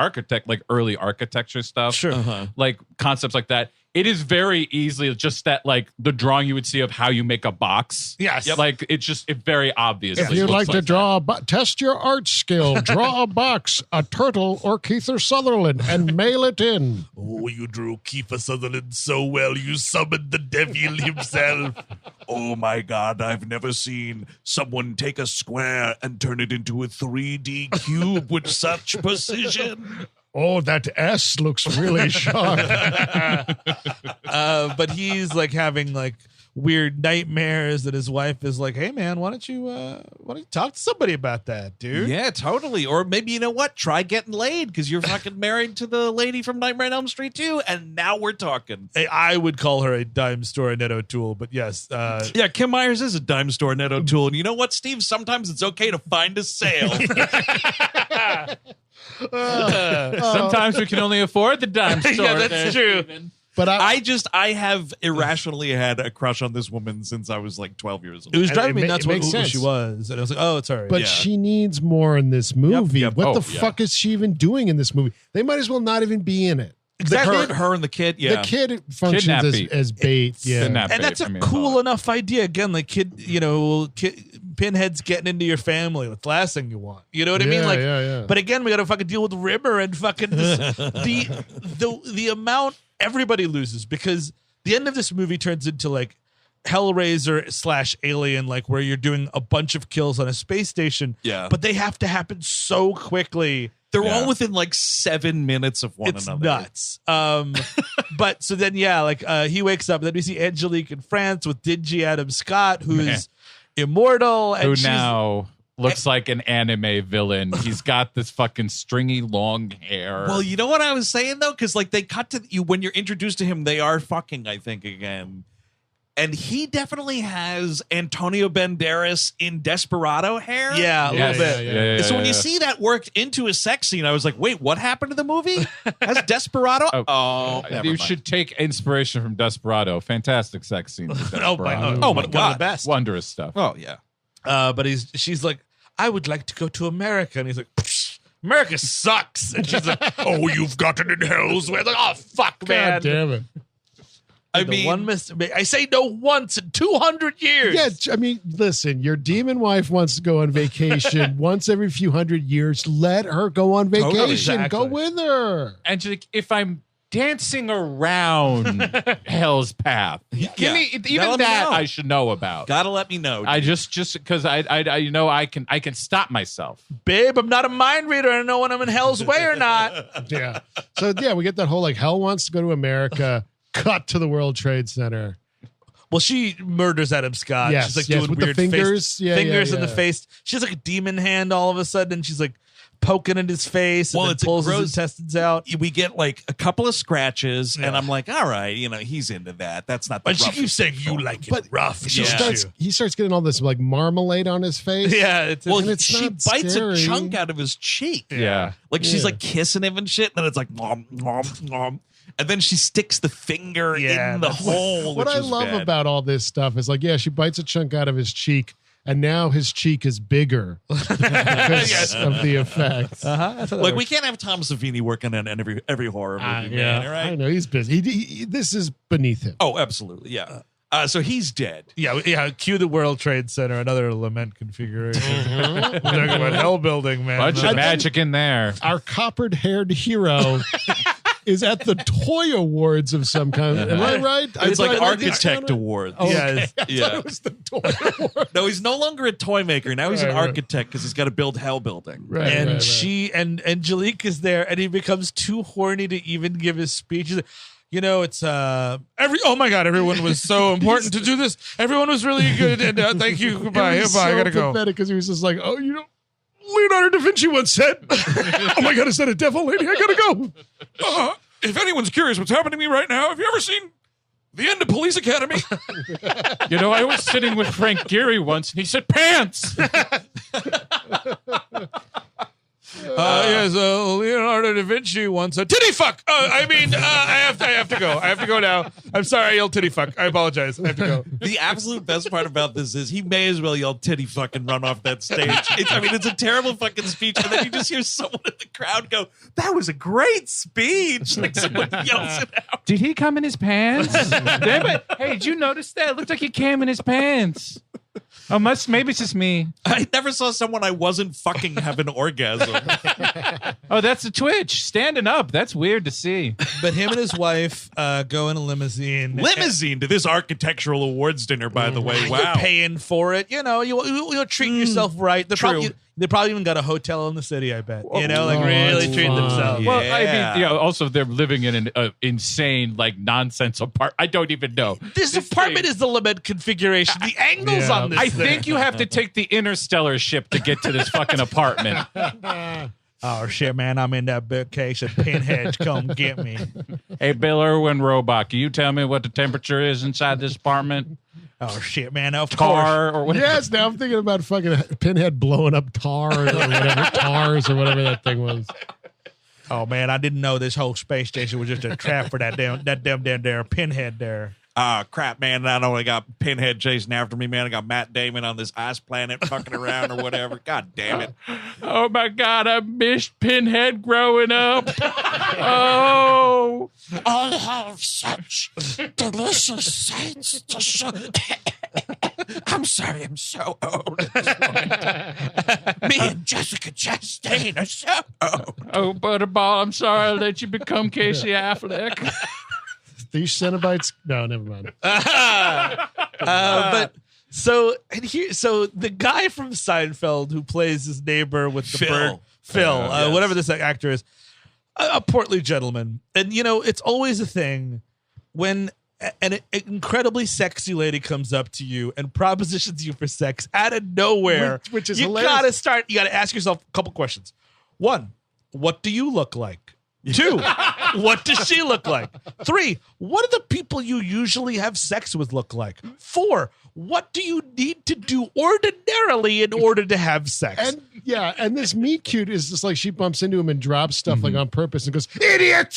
early architecture stuff. Sure. Like, concepts like that. It is very easily just that, like, the drawing you would see of how you make a box. Yes. Yep. Like, it very obviously If you'd looks like to draw, test your art skill. Draw a box, a turtle, or Kiefer Sutherland, and mail it in. Oh, you drew Kiefer Sutherland so well, you summoned the devil himself. Oh my God, I've never seen someone take a square and turn it into a 3D cube with such precision. Oh, that S looks really sharp. But he's like having like weird nightmares that his wife is like, hey man, why don't you talk to somebody about that, dude? Yeah, totally. Or maybe, you know what? Try getting laid because you're fucking married to the lady from Nightmare on Elm Street 2, and now we're talking. I would call her a dime store Annette O'Toole, but yes. Yeah, Kim Myers is a dime store Annette O'Toole. And you know what, Steve? Sometimes it's okay to find a sale. Sometimes we can only afford the dime store. Yeah, that's true. But I have irrationally had a crush on this woman since I was like 12 years old. It was driving me it nuts ma- it what makes movie sense. she was. And I was like, oh, it's her. But she needs more in this movie. Yep. What Oh, the fuck is she even doing in this movie? They might as well not even be in it. Her and the kid, yeah. The kid functions as bait. Yeah. Kidnap And that's bait, a cool enough idea. Again, like Pinhead's getting into your family. What's the last thing you want? You know what I mean? Like, yeah. But again, we got to fucking deal with Rimmer and fucking the amount everybody loses, because the end of this movie turns into like Hellraiser / Alien, like where you're doing a bunch of kills on a space station. Yeah. But they have to happen so quickly. They're all within like 7 minutes of one It's another. nuts. But so then, he wakes up, and then we see Angelique in France with dingy Adam Scott, who's immortal. And who she's, now looks like an anime villain. He's got this fucking stringy long hair. Well, you know what I was saying though? Because like they cut to you when you're introduced to him, they are fucking, I think, again. And he definitely has Antonio Banderas in Desperado hair. Yeah, a little bit. Yeah, So when you see that worked into a sex scene, I was like, wait, what happened to the movie? Has Desperado? You should take inspiration from Desperado. Fantastic sex scenes. in Desperado. Oh my God. One of the best. Wondrous stuff. Oh yeah. But she's like, I would like to go to America. And he's like, America sucks. And she's like, oh, you've got it in hell's way. Like, oh, fuck, man. God damn it. I say no once in 200 years. Yeah, I mean, listen, your demon wife wants to go on vacation once every few hundred years. Let her go on vacation. Exactly. Go with her. Angelique, if I'm dancing around Hell's Path, give me even that I should know about. Gotta let me know. Dude. I just because I can stop myself. Babe, I'm not a mind reader. I don't know when I'm in hell's way or not. Yeah. So yeah, we get that whole like hell wants to go to America. Cut to the World Trade Center. Well, she murders Adam Scott. Yes, she's like yes, doing with the weird fingers. fingers Yeah. in the face. She has like a demon hand all of a sudden, and she's like poking at his face and then pulls his intestines out. We get like a couple of scratches, and I'm like, all right, he's into that. That's not the But she keeps saying you like it rough. He starts getting all this like marmalade on his face. Yeah. She bites a chunk out of his cheek. Yeah. Like she's like kissing him and shit, and then it's like nom, nom, nom. And then she sticks the finger in the hole. What I love about all this stuff is like, yeah, she bites a chunk out of his cheek, and now his cheek is bigger because of the effects. Like we can't have Tom Savini working on every horror movie. Man, right? I know he's busy. This is beneath him. Oh, absolutely, yeah. So he's dead. Yeah. Cue the World Trade Center, another lament configuration. We're talking about hell building, man. Bunch of magic in there. Our coppered-haired hero is at the Toy Awards of some kind. Am I right? It's like Architect Awards. Oh, yes. Yeah. It was the Toy Awards. No, he's no longer a toy maker. Now he's an architect because he's got to build hell building. Right, And she and Angelique is there, and he becomes too horny to even give his speech. He's like, it's oh my God, everyone was so important to do this. Everyone was really good, and thank you. Goodbye. It was Goodbye. I so gotta go. pathetic because he was just like, Leonardo da Vinci once said, oh my God, is that a devil lady? I gotta go. If anyone's curious what's happening to me right now, have you ever seen The end of Police Academy. You know, I was sitting with Frank Gehry once, and he said, pants! Yes, Leonardo da Vinci once said, titty fuck! I have to go. I have to go now. I'm sorry I yelled titty fuck. I apologize. I have to go. The absolute best part about this is he may as well yell titty fuck and run off that stage. It's a terrible fucking speech, and then you just hear someone in the crowd go, that was a great speech. Like someone yells it out. Did he come in his pants? Damn it. Hey, did you notice that? It looked like he came in his pants. Oh, maybe it's just me. I never saw someone I wasn't fucking have an orgasm. Oh, that's a twitch. Standing up. That's weird to see. But him and his wife go in a limousine. Limousine to this architectural awards dinner, by the way. Wow. You're paying for it. You know, you're treating yourself right. They probably even got a hotel in the city, I bet. You know, like really treating themselves. Well, I mean, also they're living in an insane, like, nonsense apartment. I don't even know. This apartment is the lament configuration. The angles on this I think you have to take the interstellar ship to get to this fucking apartment. Oh, shit, man. I'm in that bookcase at Pinhead. Come get me. Hey, Bill Irwin Robot, can you tell me what the temperature is inside this apartment? Oh, shit, man. Of tar course. or whatever. Yes, now I'm thinking about fucking Pinhead blowing up tar or whatever, tars or whatever that thing was. Oh, man, I didn't know this whole space station was just a trap for that damn Pinhead there. Crap, man. Not only got Pinhead chasing after me, man, I got Matt Damon on this ice planet fucking around or whatever. God damn it. Oh, my God. I missed Pinhead growing up. Oh. I have such delicious sights to show. I'm sorry, I'm so old at this point. Me and Jessica Chastain are so old. Oh, Butterball, I'm sorry I let you become Casey Affleck. These Cenobites? No, never mind. But so the guy from Seinfeld who plays his neighbor with the bird, Phil, yes. whatever this actor is, a portly gentleman, and you know it's always a thing when an incredibly sexy lady comes up to you and propositions you for sex out of nowhere, which is you hilarious. You gotta ask yourself a couple questions. 1, what do you look like? 2, what does she look like? 3, what do the people you usually have sex with look like? 4, what do you need to do ordinarily in order to have sex? And this meet cute is just like she bumps into him and drops stuff like on purpose and goes, idiot!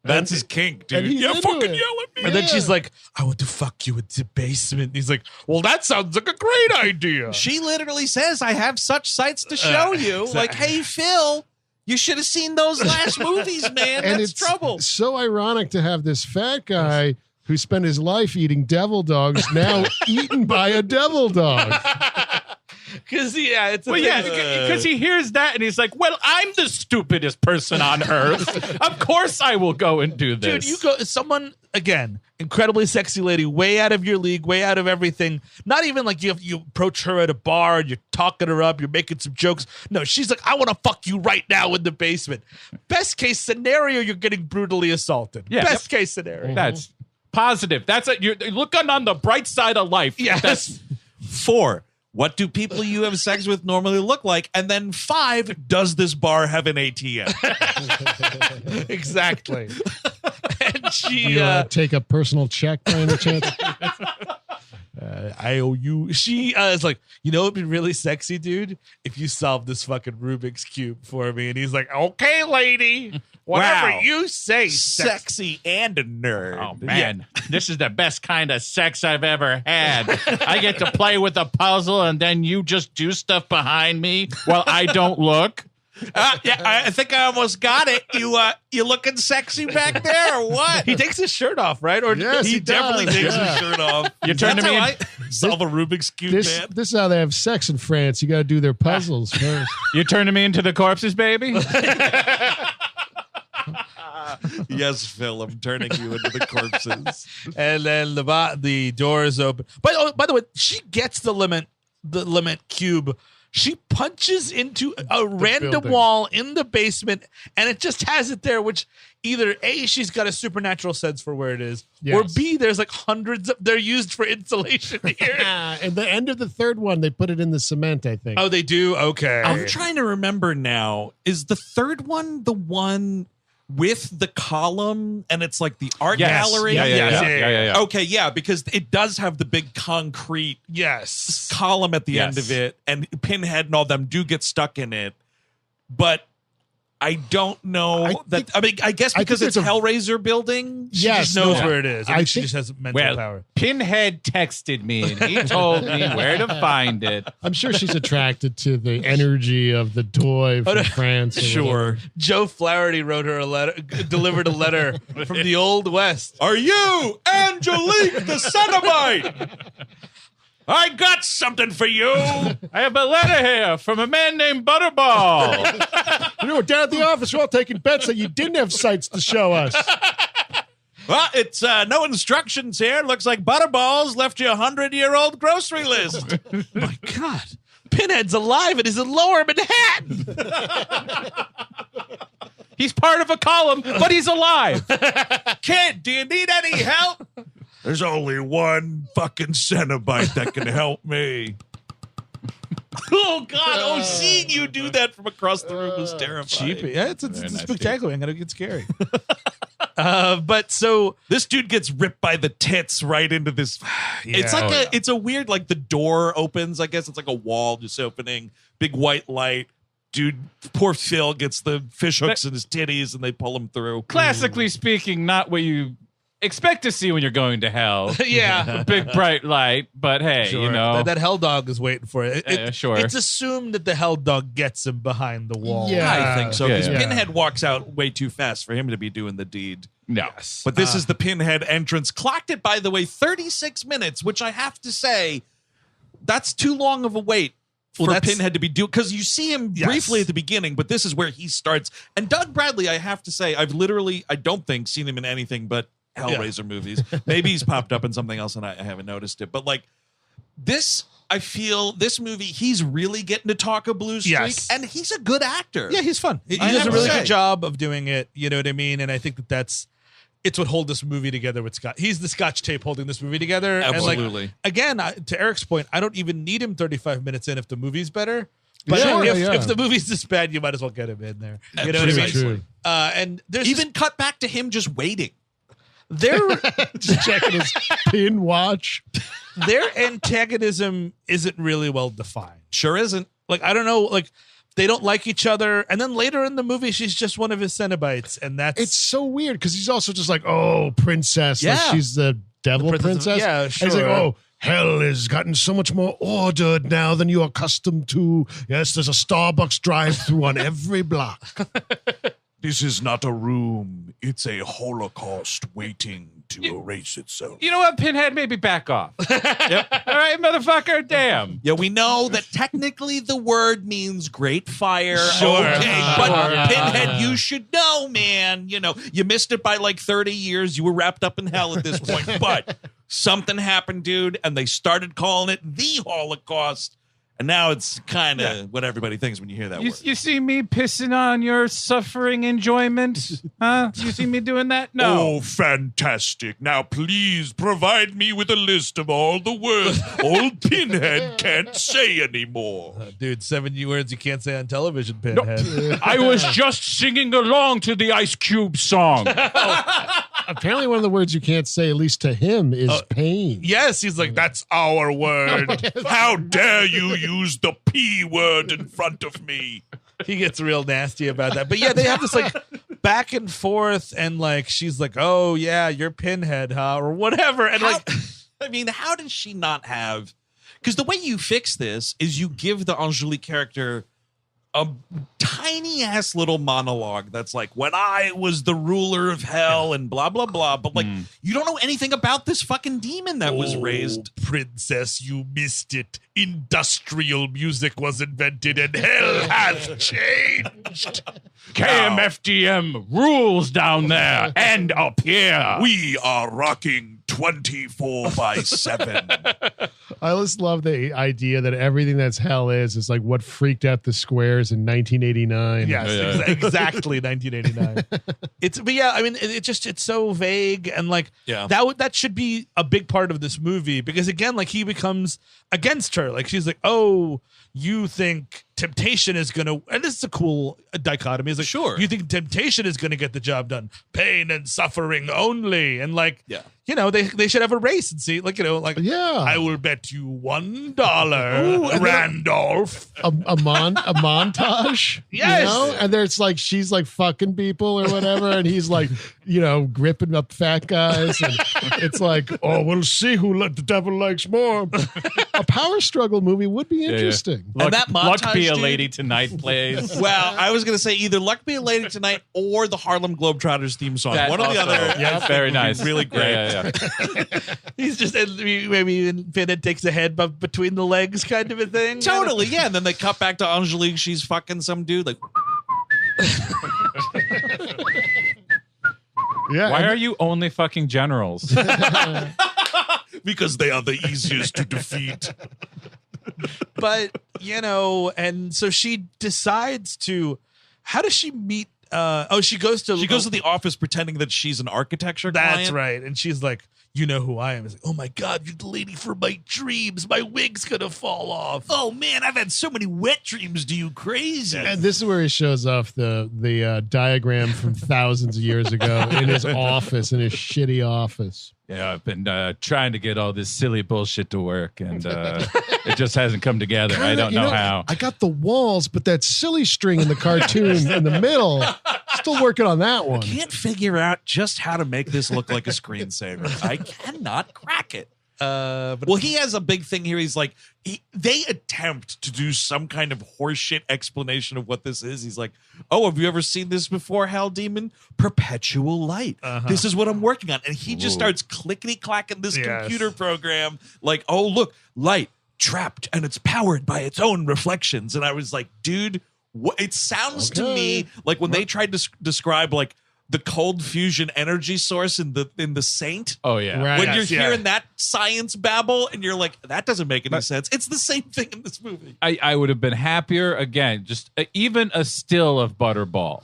That's his kink, dude. Yeah, fucking yell at me. And then she's like, I want to fuck you in the basement. And he's like, well, that sounds like a great idea. She literally says, I have such sights to show you. Exactly. Like, hey, Phil, you should have seen those last movies, man. And That's it's trouble. so ironic to have this fat guy who spent his life eating devil dogs now eaten by a devil dog. Because he hears that and he's like, well, I'm the stupidest person on earth. Of course I will go and do this. Dude, you go, someone, again, incredibly sexy lady, way out of your league, way out of everything. Not even like you approach her at a bar and you're talking her up, you're making some jokes. No, she's like, I want to fuck you right now in the basement. Best case scenario, you're getting brutally assaulted. Yeah. Best case scenario. That's positive. You're looking on the bright side of life. Yes. That's 4, what do people you have sex with normally look like? And then 5, does this bar have an ATM? Exactly. And she take a personal check by any chance? I owe you. She is like, you know, it'd be really sexy, dude, if you solve this fucking Rubik's Cube for me. And he's like, okay, lady, whatever Wow. you say. Sexy and a nerd. Oh, man. This is the best kind of sex I've ever had. I get to play with a puzzle and then you just do stuff behind me while I don't look. Yeah, I think I almost got it. You looking sexy back there or what? He takes his shirt off, right? Or Yes, he he definitely does, takes yeah. his shirt off. You turn to That's me how and- I solve a Rubik's Cube, man. This is how they have sex in France. You got to do their puzzles first. You turning me into the corpses, baby? Yes, Phil, I'm turning you into the corpses. And then the door is open. But by the way, she gets the limit cube. She punches into a random building. wall in the basement, and it just has it there, which either A, she's got a supernatural sense for where it is, or Yes. B, there's like hundreds of, they're used for insulation here. At the end of the third one, they put it in the cement, I think. Oh, they do? Okay. I'm trying to remember now. Is the third one the one with the column, and it's like the art Yes. gallery. Yeah. Okay, yeah, because it does have the big concrete column at the end of it, and Pinhead and all them do get stuck in it. But I don't know I guess because it's Hellraiser building. She just knows where it is. I think she just has mental power. Pinhead texted me and he told me where to find it. I'm sure she's attracted to the energy of the toy from France. Sure. Joe Flaherty wrote her a letter, delivered a letter from the Old West. Are you Angelique the Cenobite? I got something for you. I have a letter here from a man named Butterball. You know, down at the office, we're all taking bets that you didn't have sights to show us. Well, it's no instructions here. Looks like Butterball's left you a 100-year-old grocery list. My God. Pinhead's alive and is in Lower Manhattan. He's part of a column, but he's alive. Kid, do you need any help? There's only one fucking Cenobite that can help me. Oh, God. Oh, seeing you do that from across the room was terrifying. Cheapy. Yeah, it's spectacular. I'm going to get scary. But so this dude gets ripped by the tits right into this. It's like it's a weird, like the door opens. I guess it's like a wall just opening. Big white light. Dude, poor Phil gets the fish hooks in his titties and they pull him through. Classically speaking, not what you expect to see when you're going to hell. Yeah. Big bright light, but hey, sure. you know. That hell dog is waiting for it. Sure. It's assumed that the hell dog gets him behind the wall. Yeah, I think so. Because Pinhead walks out way too fast for him to be doing the deed. No. Yes. But this is the Pinhead entrance. Clocked it, by the way, 36 minutes, which I have to say, that's too long of a wait for Pinhead to be doing. Because you see him briefly at the beginning, but this is where he starts. And Doug Bradley, I have to say, I've literally, I don't think, seen him in anything but Hellraiser movies. Maybe he's popped up in something else and I haven't noticed it. But like this, I feel this movie, he's really getting to talk a blue streak, and he's a good actor. Yeah, he's fun. He does a really good job of doing it. You know what I mean? And I think it's what holds this movie together with Scott. He's the Scotch tape holding this movie together. Absolutely. And like, again, to Eric's point, I don't even need him 35 minutes in if the movie's better. But if the movie's this bad, you might as well get him in there. You know what I mean? True. And there's even cut back to him just waiting. Just checking his pin watch. Their antagonism isn't really well defined. Sure isn't. Like, I don't know, like they don't like each other, and then later in the movie, she's just one of his Cenobites, and it's so weird because he's also just like, oh, princess, like she's the devil princess. Yeah, sure. And he's like, oh, hell has gotten so much more ordered now than you're accustomed to. Yes, there's a Starbucks drive-through on every block. This is not a room. It's a Holocaust waiting to erase itself. You know what, Pinhead? Maybe back off. Yep. All right, motherfucker. Damn. Yeah, we know that technically the word means great fire. Sure. Okay, but Pinhead, you should know, man. You know, you missed it by like 30 years. You were wrapped up in hell at this point. But something happened, dude, and they started calling it the Holocaust. And now it's kind of what everybody thinks when you hear that word. You see me pissing on your suffering enjoyment? Huh? You see me doing that? No. Oh, fantastic. Now, please provide me with a list of all the words old Pinhead can't say anymore. Dude, 7 words you can't say on television, Pinhead. No. I was just singing along to the Ice Cube song. Apparently one of the words you can't say, at least to him, is pain. Yes, he's like, that's our word. How dare you use the P word in front of me? He gets real nasty about that. But yeah, they have this like back and forth, and like she's like, oh yeah, you're Pinhead, huh? Or whatever. And I mean, how does she not have? Because the way you fix this is you give the Angelique character a tiny ass little monologue that's like, when I was the ruler of hell and blah blah blah, but like you don't know anything about this fucking demon that was raised. Princess, you missed it. Industrial music was invented and hell has changed. KMFDM rules down there and up here. We are rocking 24/7. I just love the idea that everything that's hell is like what freaked out the squares in 1989. Yes, exactly 1989. But yeah, I mean, it's so vague, and like that should be a big part of this movie, because again, like he becomes against her. Like she's like, oh, you think temptation is going to, and this is a cool dichotomy. Is like, sure, you think temptation is going to get the job done, pain and suffering only, and like, you know, they should have a race and see, like, you know, like, I will bet you $1, Randolph. A montage, yes, you know? And there's like she's like fucking people or whatever, and he's like, you know, gripping up fat guys, and it's like, oh, we'll see who the devil likes more. A power struggle movie would be interesting. Yeah. And that montage, Luck Be a Lady Tonight plays. Well, I was going to say either Luck Be a Lady Tonight or the Harlem Globetrotters theme song. One or the other. Yeah, very nice. Really great. Yeah. He's just maybe Pinhead takes a head between the legs, kind of a thing. Totally, yeah. And then they cut back to Angelique. She's fucking some dude. Like, Why are you only fucking generals? Because they are the easiest to defeat. But you know, and so she decides to. How does she meet? She goes to the office pretending that she's an architecture client. That's right. And she's like, you know who I am. It's like, oh my God, you're the lady for my dreams. My wig's going to fall off. Oh man, I've had so many wet dreams. Do you crazy? And this is where he shows off the diagram from thousands of years ago in his office, in his shitty office. Yeah, I've been trying to get all this silly bullshit to work, and it just hasn't come together. I don't know how. I got the walls, but that silly string in the cartoon in the middle, still working on that one. I can't figure out just how to make this look like a screensaver. I cannot crack it. Well, he has a big thing here. He's like, they attempt to do some kind of horseshit explanation of what this is. He's like, oh, have you ever seen this before, Hell Demon? Perpetual light. This is what I'm working on. And he just starts clickety-clacking this computer program like, oh, look, light trapped, and it's powered by its own reflections. And I was like, dude, it sounds to me like when they tried to describe like the cold fusion energy source in the Saint. Oh yeah, right. When you're hearing that science babble and you're like, that doesn't make any sense. It's the same thing in this movie. I would have been happier again. Just even a still of Butterball.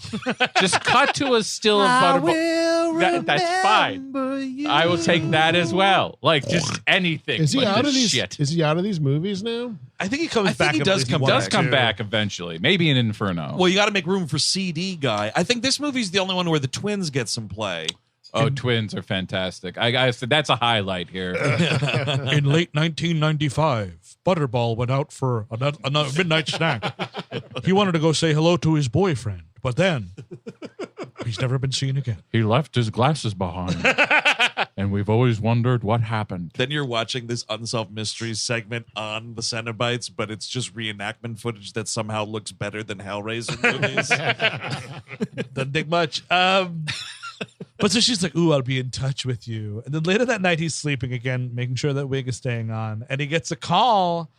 Just cut to a still of Butterball. That's fine. You. I will take that as well. Like just anything. Is he but out this of these? shit. Is he out of these movies now? I think he comes back. He does come back eventually. Maybe in Inferno. Well, you got to make room for CD guy. I think this movie's the only one where the twins get some play. Oh, twins are fantastic. I said that's a highlight here. In late 1995, Butterball went out for another midnight snack. He wanted to go say hello to his boyfriend, but then he's never been seen again. He left his glasses behind. And we've always wondered what happened. Then you're watching this Unsolved Mysteries segment on the Cenobites, but it's just reenactment footage that somehow looks better than Hellraiser movies. Doesn't take much. But so she's like, ooh, I'll be in touch with you. And then later that night, he's sleeping again, making sure that wig is staying on. And he gets a call,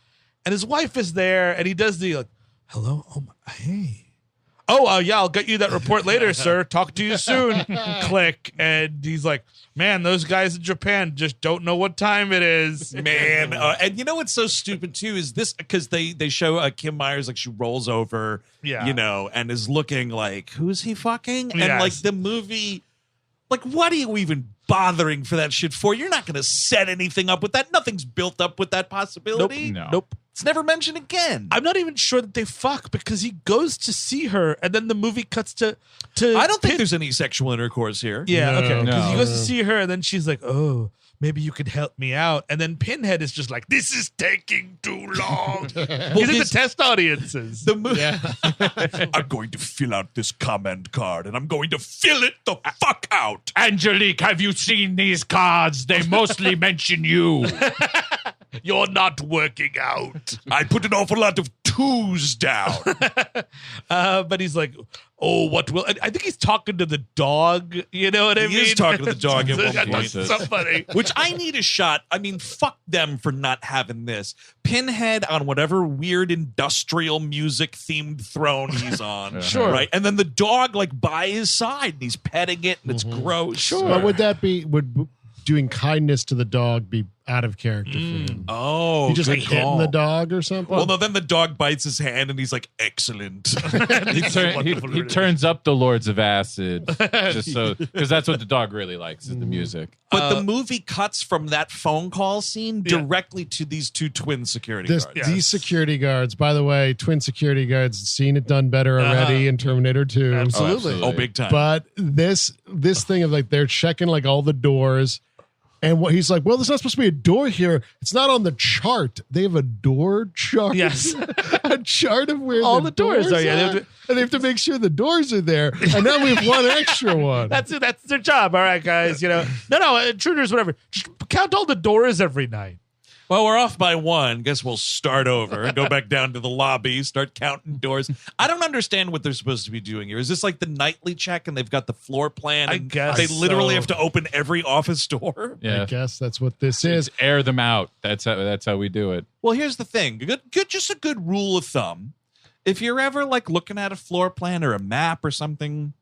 and his wife is there, and he does the, like, hello? Oh, hey. Oh, yeah, I'll get you that report later, sir. Talk to you soon. Click. And he's like, man, those guys in Japan just don't know what time it is. Man. And you know what's so stupid, too, is this, because they show Kim Myers, like, she rolls over, you know, and is looking like, who's he fucking? And, like, the movie, like, what are you even bothering for that shit for? You're not going to set anything up with that. Nothing's built up with that possibility. Nope. It's never mentioned again. I'm not even sure that they fuck because he goes to see her and then the movie cuts to I don't think there's any sexual intercourse here. Yeah, okay. Because he goes to see her and then she's like, oh, maybe you could help me out. And then Pinhead is just like, this is taking too long. He's in the test audiences. I'm going to fill out this comment card and I'm going to fill it the fuck out. Angelique, have you seen these cards? They mostly mention you. You're not working out. I put an awful lot of twos down. But he's like, oh, what will... I think he's talking to the dog. You know what I mean? He is talking to the dog at one point. So funny. Which I need a shot. I mean, fuck them for not having this. Pinhead on whatever weird industrial music themed throne he's on. Sure. Right? And then the dog like by his side and he's petting it and it's gross. Sure. But would that be... Would doing kindness to the dog be out of character for him. Oh, he just good like hitting call. the dog or something. Well, no, then the dog bites his hand and he's like, excellent. he turns up the Lords of Acid just so because that's what the dog really likes is the music. But the movie cuts from that phone call scene directly to these two twin security guards. These security guards, by the way, twin security guards, seen it done better already in Terminator 2. Absolutely. Oh, big time. But this thing of like they're checking like all the doors. And what he's like, well, there's not supposed to be a door here. It's not on the chart. They have a door chart. Yes. A chart of where all the doors are. Yeah, and they have to make sure the doors are there. And now we have one extra one. That's it. That's their job. All right, guys. No, intruders, whatever. Just count all the doors every night. Well, we're off by one. Guess we'll start over. Go back down to the lobby, start counting doors. I don't understand what they're supposed to be doing here. Is this like the nightly check and they've got the floor plan? I guess they literally have to open every office door? Yeah. I guess that's what this is. It's air them out. That's how we do it. Well, here's the thing. Just a good rule of thumb. If you're ever like looking at a floor plan or a map or something,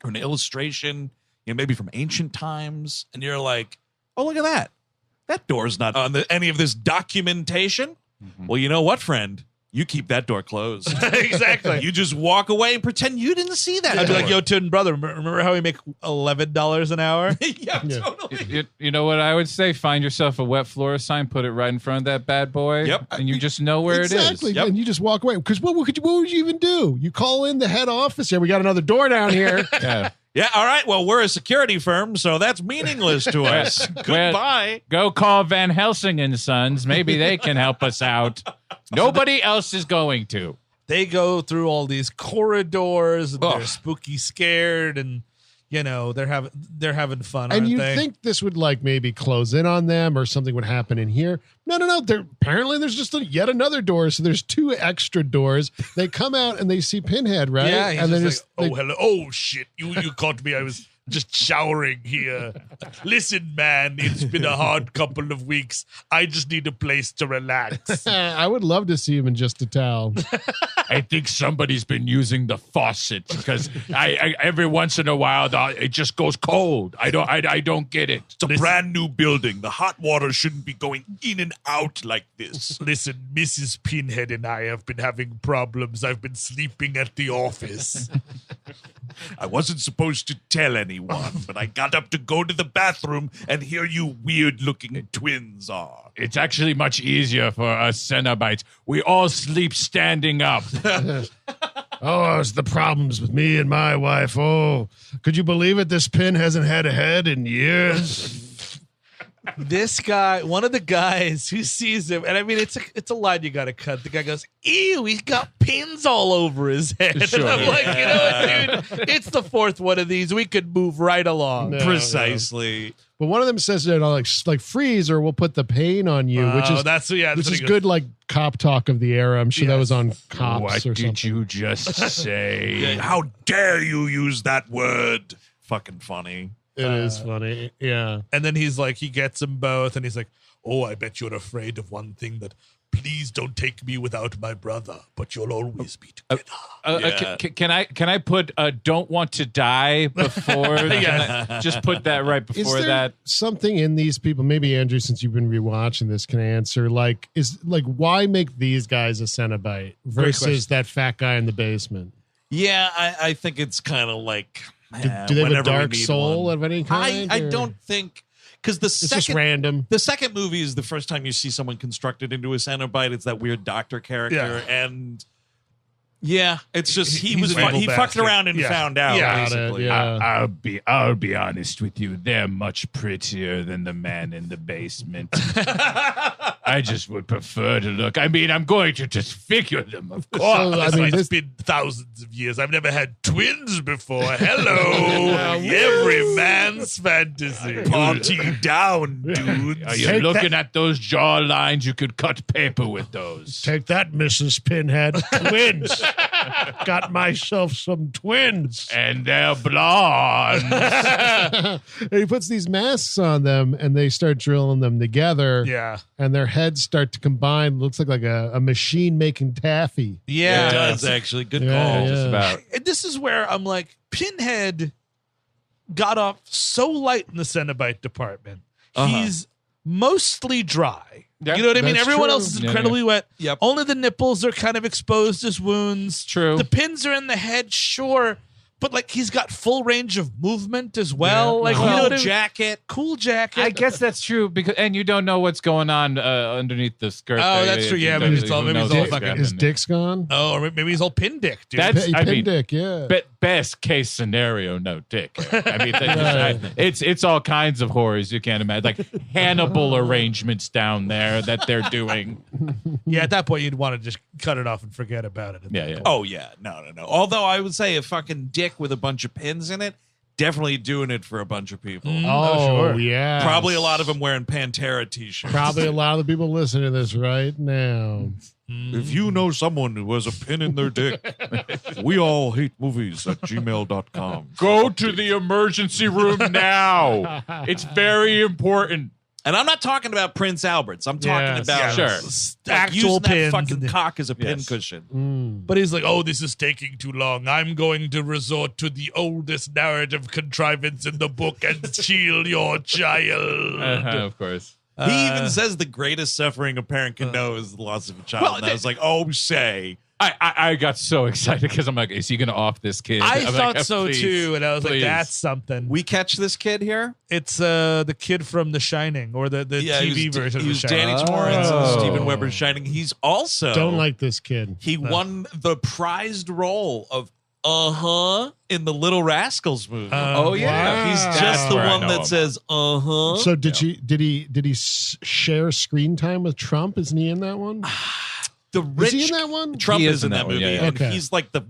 or an illustration, maybe from ancient times, and you're like, oh, look at that. That door's not on any of this documentation. Mm-hmm. Well, you know what, friend? You keep that door closed. Exactly. You just walk away and pretend you didn't see that. I'd be like, yo, twin brother, remember how we make $11 an hour? Yeah, totally. You know what I would say? Find yourself a wet floor sign, put it right in front of that bad boy. Yep. And you just know where it is. Exactly. Yep. And you just walk away. Because what would you even do? You call in the head office here. We got another door down here. Yeah. Yeah, all right. Well, we're a security firm, so that's meaningless to us. Goodbye. Go call Van Helsing and Sons. Maybe they can help us out. Nobody else is going to. They go through all these corridors and they're spooky scared and they're having fun. And you they? think this would like maybe close in on them or something would happen in here? No. Apparently there's just yet another door. So there's two extra doors. They come out and they see Pinhead, right? Yeah. And then hello. Oh shit. You caught me. I was just showering here. Listen, man, it's been a hard couple of weeks. I just need a place to relax. I would love to see him in just a towel. I think somebody's been using the faucet because I every once in a while it just goes cold. I don't get it. It's a brand new building. The hot water shouldn't be going in and out like this. Listen, Mrs. Pinhead and I have been having problems. I've been sleeping at the office. I wasn't supposed to tell anyone, but I got up to go to the bathroom, and here you weird-looking twins are. It's actually much easier for us Cenobites. We all sleep standing up. Oh, it's the problems with me and my wife. Oh, could you believe it? This pin hasn't had a head in years. This guy, one of the guys who sees him, and I mean, it's a line you got to cut. The guy goes, "Ew, he's got pins all over his head." Sure. And I'm like, you know what, dude? It's the fourth one of these. We could move right along. Precisely. No. But one of them says, like freeze, or we'll put the pain on you, which is good, like cop talk of the era. I'm sure that was on Cops. What or did something. you just say? How dare you use that word? Fucking funny. It is funny, yeah. And then he's like, he gets them both, and he's like, "Oh, I bet you're afraid of one thing, that please don't take me without my brother, but you'll always be together." Can I put "don't want to die" before? Just put that right before that. Something in these people, maybe Andrew, since you've been rewatching this, can answer. Why make these guys a Cenobite versus that fat guy in the basement? Yeah, I think it's kind of like. Do they have a dark soul of any kind? I don't think, because it's just random. The second movie is the first time you see someone constructed into a Cenobite. It's that weird doctor character, and it's just he fucked around and found out. Yeah, basically. I'll be honest with you. They're much prettier than the man in the basement. I just would prefer to look. I mean, I'm going to disfigure them, of course. It's been thousands of years. I've never had twins before. Hello, every man's fantasy. Party down, dudes. Are you looking at those jaw lines? You could cut paper with those. Take that, Mrs. Pinhead. Twins. Got myself some twins. And they're blonde. And he puts these masks on them, and they start drilling them together. Yeah. And their heads start to combine. Looks like a machine making taffy. Yeah, it does actually. Good call. Yeah. Just about. And this is where I'm like, Pinhead got off so light in the Cenobite department. He's mostly dry. Yeah, you know what I mean? that's Everyone true. else is incredibly wet. Yep. Only the nipples are kind of exposed as wounds. True. The pins are in the head, sure. But like he's got full range of movement as well. Yeah. Like Cool you know what I mean? jacket. Cool jacket. I guess that's true and you don't know what's going on underneath the skirt. Oh, there. that's true. Yeah, You maybe don't- it's all- who maybe knows it's all what's fucking- happening His there. dick's gone. Oh, or maybe he's all pin dick, dude. That's I Pin mean, dick, yeah. best case scenario, no dick. I mean, it's all kinds of horrors you can't imagine, like Hannibal arrangements down there that they're doing. Yeah, at that point you'd want to just cut it off and forget about it. Yeah. Oh yeah, no. Although I would say a fucking dick with a bunch of pins in it, definitely doing it for a bunch of people. Oh, yeah. Probably a lot of them wearing Pantera t-shirts. Probably a lot of the people listening to this right now. If you know someone who has a pin in their dick, we all hate movies at gmail.com. Go to the emergency room now. It's very important. And I'm not talking about Prince Albert's. I'm talking Yes. about Sure. like Actual using that pins. fucking cock as a pin Yes. cushion. But he's like, oh, this is taking too long. I'm going to resort to the oldest narrative contrivance in the book and shield your child. Of course. He even says the greatest suffering a parent can know is the loss of a child. Well, and I was like, oh, say. I got so excited because I'm like, is he going to off this kid? I I'm thought like, so please, too, and I was please. like, "That's something." We catch this kid here? It's the kid from The Shining, or the TV version of He The was Shining. Danny Torrance and Oh. Stephen Weber's Shining. He's also Don't like this kid. he won the prized role of in the Little Rascals movie. Oh, yeah. Wow. He's just That's the where I one know that him. says So did he share screen time with Trump? Isn't he in that one? The Is rich he in that one? Trump He is in that one, movie, yeah, yeah. and Okay. he's like the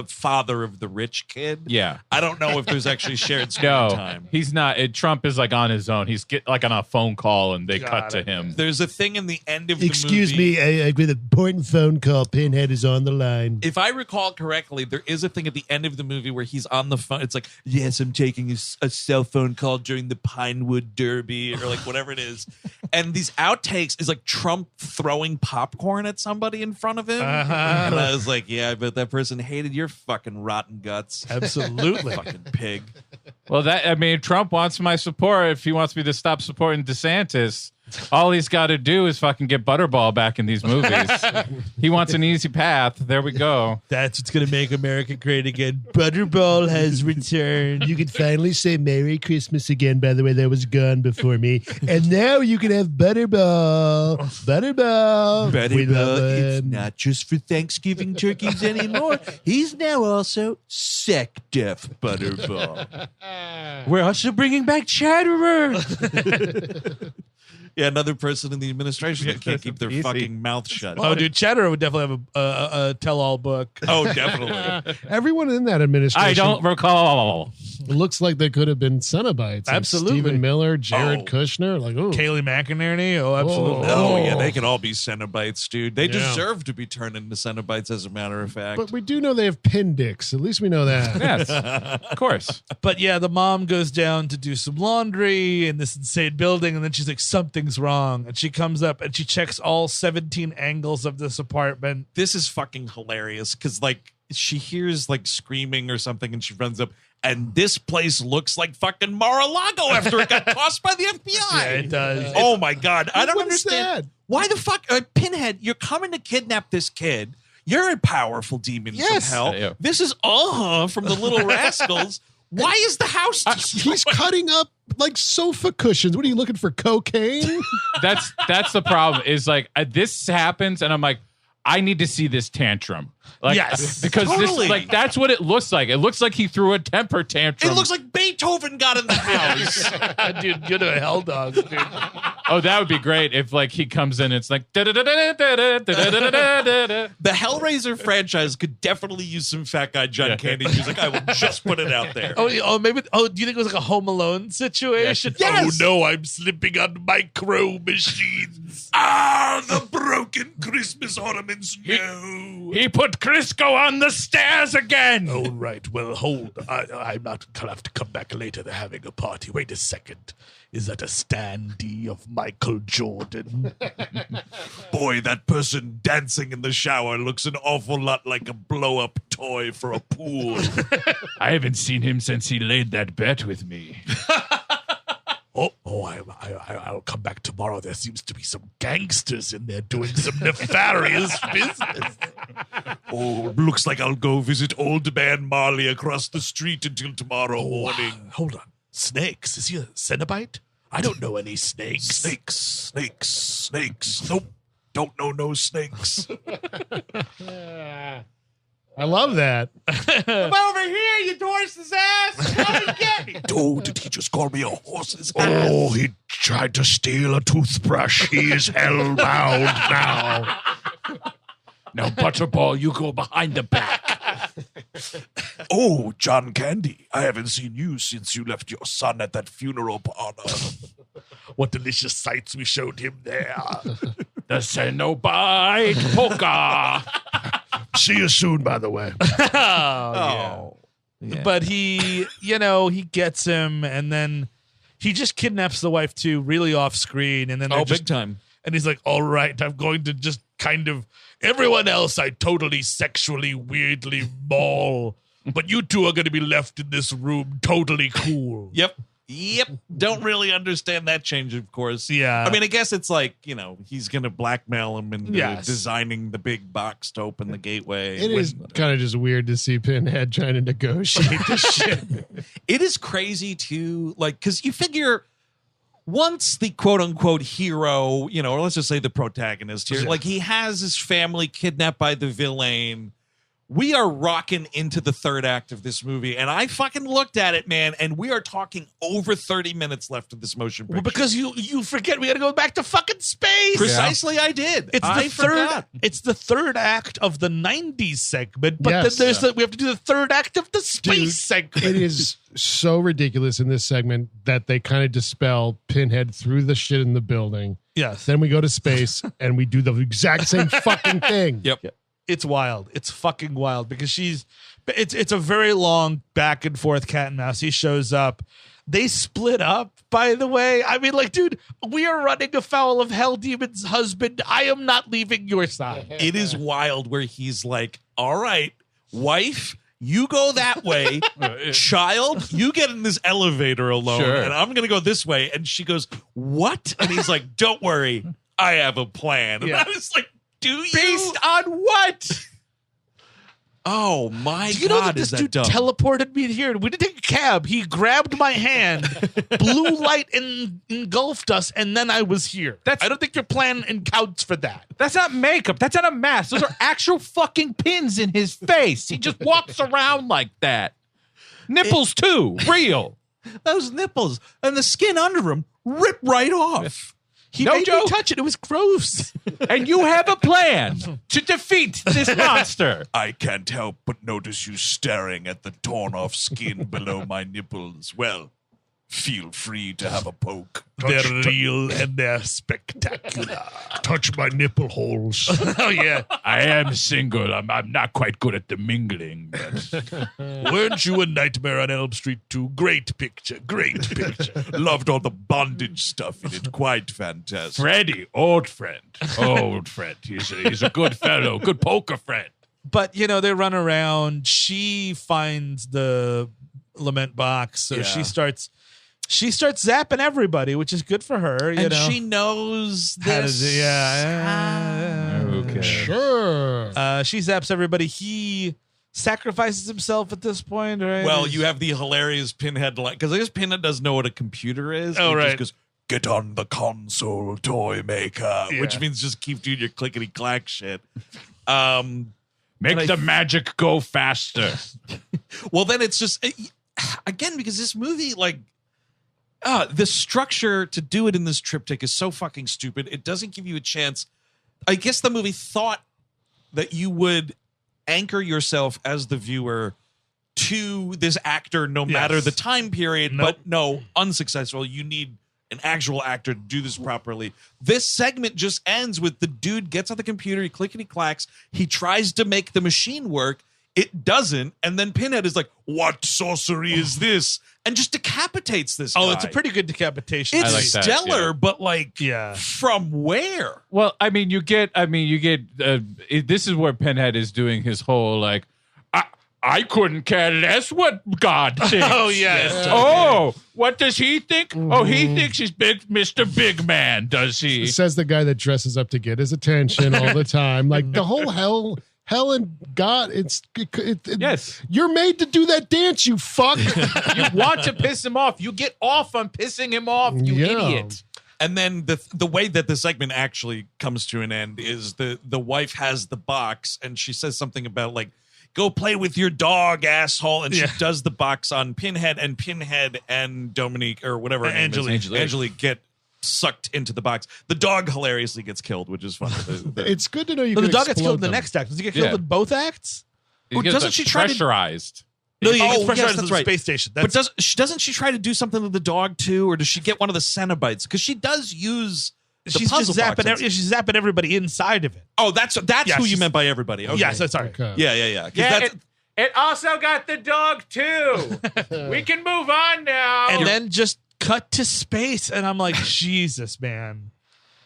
father of the rich kid. Yeah. I don't know if there's actually shared screen No, time. he's not. Trump is like on his own. He's like on a phone call and they cut to him. There's a thing in the end of Excuse the movie. me, with an important phone call, Pinhead is on the line. If I recall correctly, there is a thing at the end of the movie where he's on the phone. It's like, yes, I'm taking a cell phone call during the Pinewood Derby or like whatever it is. And these outtakes is like Trump throwing popcorn at somebody in front of him. And I was like, yeah, I bet that person hated your fucking rotten guts. Absolutely. Fucking pig. Well, Trump wants my support. If he wants me to stop supporting DeSantis, all he's got to do is fucking get Butterball back in these movies. He wants an easy path. There we go. That's what's going to make America great again. Butterball has returned. You can finally say Merry Christmas again, by the way. That was gone before me. And now you can have Butterball. Butterball. We love It's him. not just for Thanksgiving turkeys anymore. He's now also SecDef Butterball. We're also bringing back Chatterer. Yeah, another person in the administration that can't keep their Easy. fucking mouth shut. Oh, dude, Chatterer would definitely have a tell-all book. Oh, definitely. Everyone in that administration I don't recall. looks like they could have been Cenobites. Like Absolutely. Stephen Miller, Jared Oh. Kushner. Like, oh. Kaylee McInerney. Oh, absolutely. Oh, yeah, they can all be Cenobites, dude. They Yeah. deserve to be turned into Cenobites, as a matter of fact. But we do know they have pin dicks. At least we know that. Yes, of course. But yeah, the mom goes down to do some laundry in this insane building, and then she's like, something's wrong. And she comes up and she checks all 17 angles of this apartment. This is fucking hilarious because, like, she hears, like, screaming or something and she runs up, and this place looks like fucking Mar-a-Lago after it got tossed by the FBI. Yeah, it does. Oh, my God. I don't What is understand. that? Why the fuck? Pinhead, you're coming to kidnap this kid. You're a powerful demon Yes. from hell. Yeah. This is from the Little Rascals. Why is the house destroyed? He's cutting up like sofa cushions. What are you looking for? Cocaine? That's the problem. Is like this happens, and I'm like, I need to see this tantrum. Like, Yes. because Totally. this, like, that's what it looks like. It looks like he threw a temper tantrum. It looks like Beethoven got in the house. Dude, you're a hell dog, dude. Oh, that would be great if like he comes in. And it's like The Hellraiser franchise could definitely use some fat guy John Candy music. I will just put it out there. Maybe. Oh, do you think it was like a Home Alone situation? Yes. Oh no, I'm slipping on micro machines. The broken Christmas ornaments. No. he put Crisco on the stairs again. All right. Well, hold. I'm not. I'll have to come back later. They're having a party. Wait a second. Is that a standee of Michael Jordan? Boy, that person dancing in the shower looks an awful lot like a blow-up toy for a pool. I haven't seen him since he laid that bet with me. I'll come back tomorrow. There seems to be some gangsters in there doing some nefarious business. Oh, looks like I'll go visit old man Marley across the street until tomorrow morning. Hold on. Snakes. Is he a Cenobite? I don't know any snakes. Snakes. Nope. Don't know no snakes. I love that. Come over here, you horse's ass. How we get me? Oh, did he just call me a horse's ass? Oh, he tried to steal a toothbrush. He is hellbound now. Now, Butterball, you go behind the back. Oh, John Candy, I haven't seen you since you left your son at that funeral parlor. What delicious sights we showed him there. The Cenobite polka. See you soon, by the way. Yeah. But he gets him, and then he just kidnaps the wife too, really off screen. And then big time. And he's like, all right, I'm going to just kind of, everyone else I totally sexually, weirdly maul. But you two are going to be left in this room totally cool. Yep. Don't really understand that change, of course. Yeah. I mean, I guess it's like, he's going to blackmail him into designing the big box to open the gateway. It is kind of just weird to see Pinhead trying to negotiate this shit. It is crazy, too, because you figure once the quote-unquote hero, or let's just say the protagonist here, he has his family kidnapped by the villain. We are rocking into the third act of this movie, and I fucking looked at it, man, and we are talking over 30 minutes left of this motion picture. Well, because you forget we got to go back to fucking space. Precisely, I did. It's the third act of the 90s segment, but then there's we have to do the third act of the space segment. It is so ridiculous in this segment that they kind of dispel Pinhead through the shit in the building. Yes. Then we go to space, and we do the exact same fucking thing. Yep. It's wild. It's fucking wild because it's a very long back and forth cat and mouse. He shows up. They split up, by the way. I mean, dude, we are running afoul of Hell Demon's husband. I am not leaving your side. It is wild where he's like, all right, wife, you go that way. Child, you get in this elevator alone, and I'm going to go this way. And she goes, what? And he's like, don't worry. I have a plan. And I was like, do you? Based on what? Oh my God! Do you know that this that dude dumb? teleported me here? We didn't take a cab. He grabbed my hand, blue light engulfed us, and then I was here. I don't think your plan accounts for that. That's not makeup. That's not a mask. Those are actual fucking pins in his face. He just walks around like that. Nipples too, real. Those nipples and the skin under them rip right off. He made me touch it. It was gross. And you have a plan to defeat this monster. I can't help but notice you staring at the torn off skin below my nipples. Well, feel free to have a poke. They're real and they're spectacular. Touch my nipple holes. Oh, yeah. I am single. I'm not quite good at the mingling. But weren't you a Nightmare on Elm Street 2? Great picture. Great picture. Loved all the bondage stuff in it. Quite fantastic. Freddy, old friend. Old friend. He's a good fellow. Good poker friend. But, they run around. She finds the lament box. So she starts zapping everybody, which is good for her. You know, she knows this. Okay. Sure. She zaps everybody. He sacrifices himself at this point, right? Well, you have the hilarious Pinhead line, because I guess Pinhead doesn't know what a computer is. Oh, he right. just goes, get on the console, toy maker, which means just keep doing your clickety clack shit. Make the magic go faster. Well, then it's just again, because this movie, the structure to do it in this triptych is so fucking stupid. It doesn't give you a chance. I guess the movie thought that you would anchor yourself as the viewer to this actor no matter the time period, but no, unsuccessful. You need an actual actor to do this properly. This segment just ends with the dude gets on the computer, he clickety clacks, he tries to make the machine work, it doesn't, and then Pinhead is like, what sorcery is this? And just decapitates this guy. Oh, it's a pretty good decapitation. It's I like stellar, that, but from where? Well, you get this is where Pinhead is doing his whole I couldn't care less what God thinks. Oh, yes. Oh, what does he think? Oh, he thinks he's Mr. Big Man, does he? Says the guy that dresses up to get his attention all the time. Like the whole hell and God, yes. You're made to do that dance, you fuck. You want to piss him off. You get off on pissing him off, you idiot. And then the way that the segment actually comes to an end is the wife has the box and she says something about like, go play with your dog, asshole. And she does the box on Pinhead and Dominique or whatever her name is. Angelique get sucked into the box. The dog hilariously gets killed, which is funny. It's good to know you No, can the dog gets killed in the them. next act. Does he get killed in both acts? Doesn't she try pressurized? No, he gets yes, pressurized that's to the right. space station. But doesn't she try to do something to the dog too, or does she get one of the Cenobites? Because she does use the she's puzzle just box. she's zapping everybody inside of it. Oh, that's who you meant by everybody. Okay. Yes, sorry. Okay. Yeah. It also got the dog too. We can move on now. And then just cut to space, and I'm like, Jesus, man.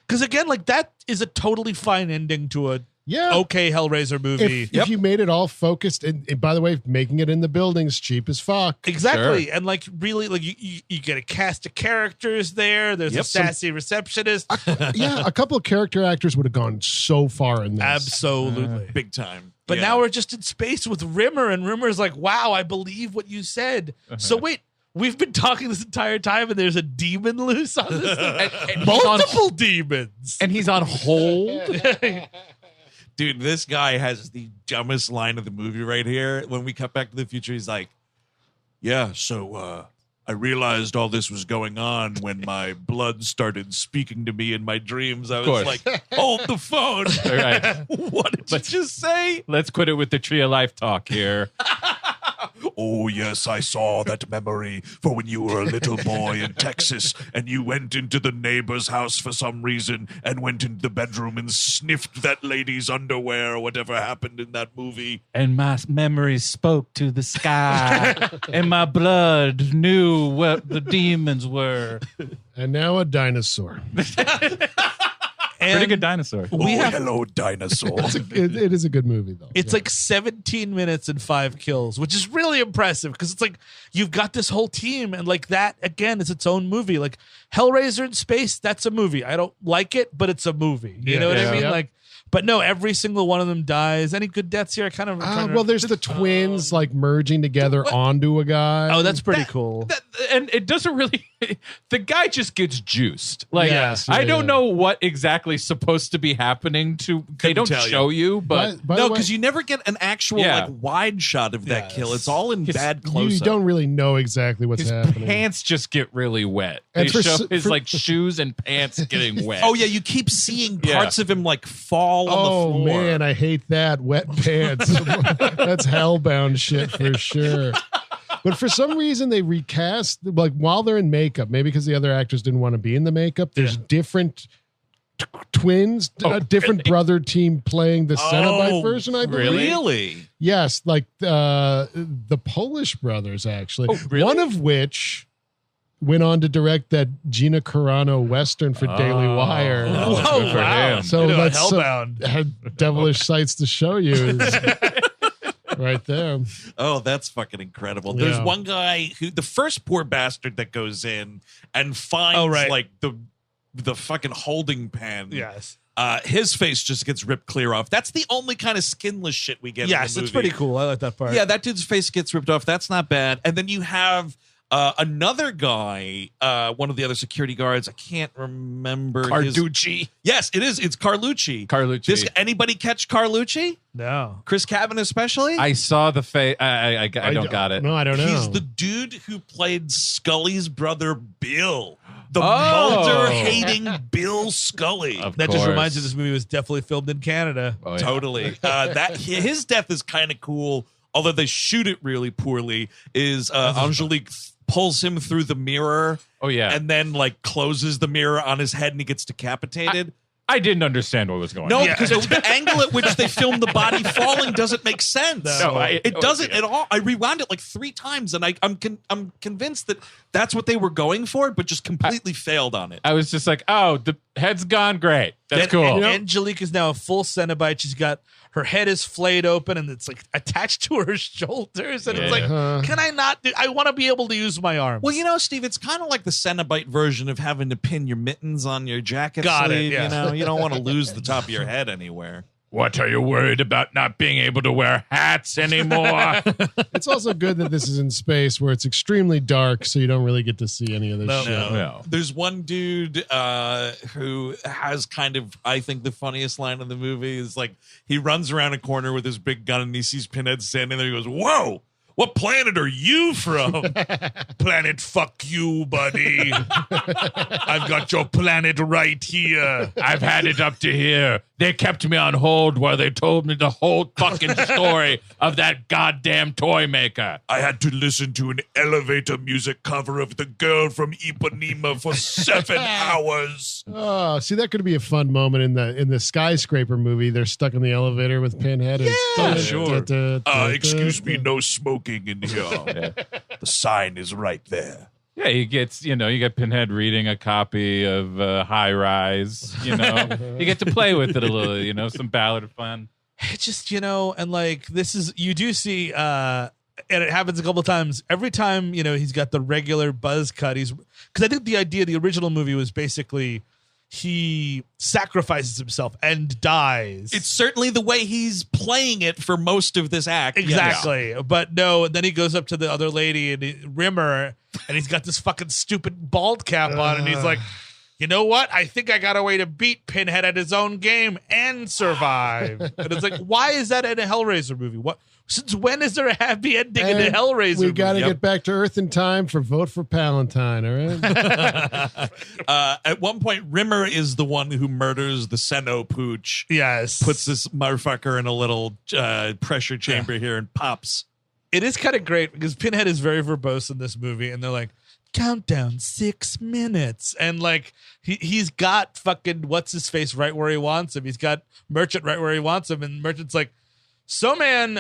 Because again, like that is a totally fine ending to a okay Hellraiser movie. If you made it all focused, and by the way, making it in the building's cheap as fuck. Exactly. Sure. And like really, like you get a cast of characters there. There's a sassy receptionist. A couple of character actors would have gone so far in this. Absolutely. big time. But now we're just in space with Rimmer, and Rimmer's like, wow, I believe what you said. So wait, we've been talking this entire time, and there's a demon loose on this thing? and multiple demons. And he's on hold. Dude, this guy has the dumbest line of the movie right here. When we cut back to the future, he's like, yeah, so I realized all this was going on when my blood started speaking to me in my dreams. I was like, hold the phone. All right. What did you just say? Let's quit it with the Tree of Life talk here. Oh, yes, I saw that memory for when you were a little boy in Texas and you went into the neighbor's house for some reason and went into the bedroom and sniffed that lady's underwear or whatever happened in that movie. And my memories spoke to the sky and my blood knew what the demons were. And now a dinosaur. Pretty good dinosaur. Hello, dinosaur. It is a good movie, though. It's like 17 minutes and 5 kills, which is really impressive because it's like you've got this whole team, and like that again is its own movie. Like Hellraiser in space, that's a movie. I don't like it, but it's a movie. You know what I mean? Yeah. Like, but no, every single one of them dies. Any good deaths here? I kind of well, there's the twins like merging together onto a guy. Oh, that's pretty cool. And it doesn't really. The guy just gets juiced. Like Yes, I don't know what exactly is supposed to be happening. They don't show you, but No, because you never get an actual like wide shot of that kill. It's all in bad close-up. You don't really know exactly what's his happening. pants just get really wet. And They show his like shoes and pants getting wet. Oh yeah, you keep seeing parts of him like fall on the Oh floor. man, I hate that wet pants. That's hellbound shit for sure. But for some reason they recast like while they're in makeup, maybe because the other actors didn't want to be in the makeup. There's different twins, a different brother team playing the Cenobite version. I believe. Really? Yes, like the Polish brothers actually. Oh, really? One of which went on to direct that Gina Carano Western for Daily Wire. Oh, good for him. So that's Hellbound. had devilish sights to show you. Is right there. Oh, that's fucking incredible. There's Yeah. one guy who the first poor bastard that goes in and finds like the fucking holding pen. Yes. His face just gets ripped clear off. That's the only kind of skinless shit we get. Yes, in the it's movie. pretty cool. I like that part. Yeah, that dude's face gets ripped off. That's not bad. And then you have another guy, one of the other security guards. I can't remember. Carducci. Yes, it is. It's Carlucci. Carlucci. Anybody catch Carlucci? No. Chris Cabin especially? I saw the face. I don't got it. No, I don't know. He's the dude who played Scully's brother, Bill. The Oh. Mulder-hating Bill Scully. That just reminds me this movie was definitely filmed in Canada. Oh, yeah. Totally. His death is kind of cool, although they shoot it really poorly. Is Angelique pulls him through the mirror. Oh, yeah. And then like closes the mirror on his head and he gets decapitated. I didn't understand what was going No, on. because the angle at which they filmed the body falling doesn't make sense. It doesn't at all. I rewound it like 3 times, and I'm convinced that that's what they were going for, but just completely failed on it. I was just like, oh, the head's gone. Great. That's cool. And Angelique is now a full Cenobite. She's got her head is flayed open and it's like attached to her shoulders. And it's like, can I not do? I want to be able to use my arms. Well, Steve, it's kind of like the Cenobite version of having to pin your mittens on your jacket sleeve. You don't want to lose the top of your head anywhere. What are you worried about not being able to wear hats anymore? It's also good that this is in space where it's extremely dark, so you don't really get to see any of this shit. No. There's one dude who has kind of, I think, the funniest line in the movie is like he runs around a corner with his big gun and he sees Pinhead standing there. He goes, "Whoa! What planet are you from?" Planet fuck you, buddy. I've got your planet right here. I've had it up to here. They kept me on hold while they told me the whole fucking story of that goddamn toy maker. I had to listen to an elevator music cover of The Girl from Ipanema for 7 hours. Oh, see, that could be a fun moment in the skyscraper movie. They're stuck in the elevator with Pinhead. Sure. Excuse me, no smoking in here. The sign is right there. Yeah, he gets, you get Pinhead reading a copy of High Rise, You get to play with it a little, some ballad fun. It's just, and like this is, you do see, and it happens a couple of times. Every time, he's got the regular buzz cut. Because I think the original movie was basically he sacrifices himself and dies. It's certainly the way he's playing it for most of this act. Exactly. Yeah. But no, and then he goes up to the other lady and Rimmer, and he's got this fucking stupid bald cap on, and he's like, you know what? I think I got a way to beat Pinhead at his own game and survive. And it's like, why is that in a Hellraiser movie? What? Since when is there a happy ending in a Hellraiser movie? We got to get back to Earth in time for Vote for Palantine, all right? At one point, Rimmer is the one who murders the Seno Pooch. Yes. Puts this motherfucker in a little pressure chamber here and pops. It is kind of great because Pinhead is very verbose in this movie, and they're like, countdown 6 minutes. And like, he's got fucking what's-his-face right where he wants him. He's got Merchant right where he wants him, and Merchant's like, so, man,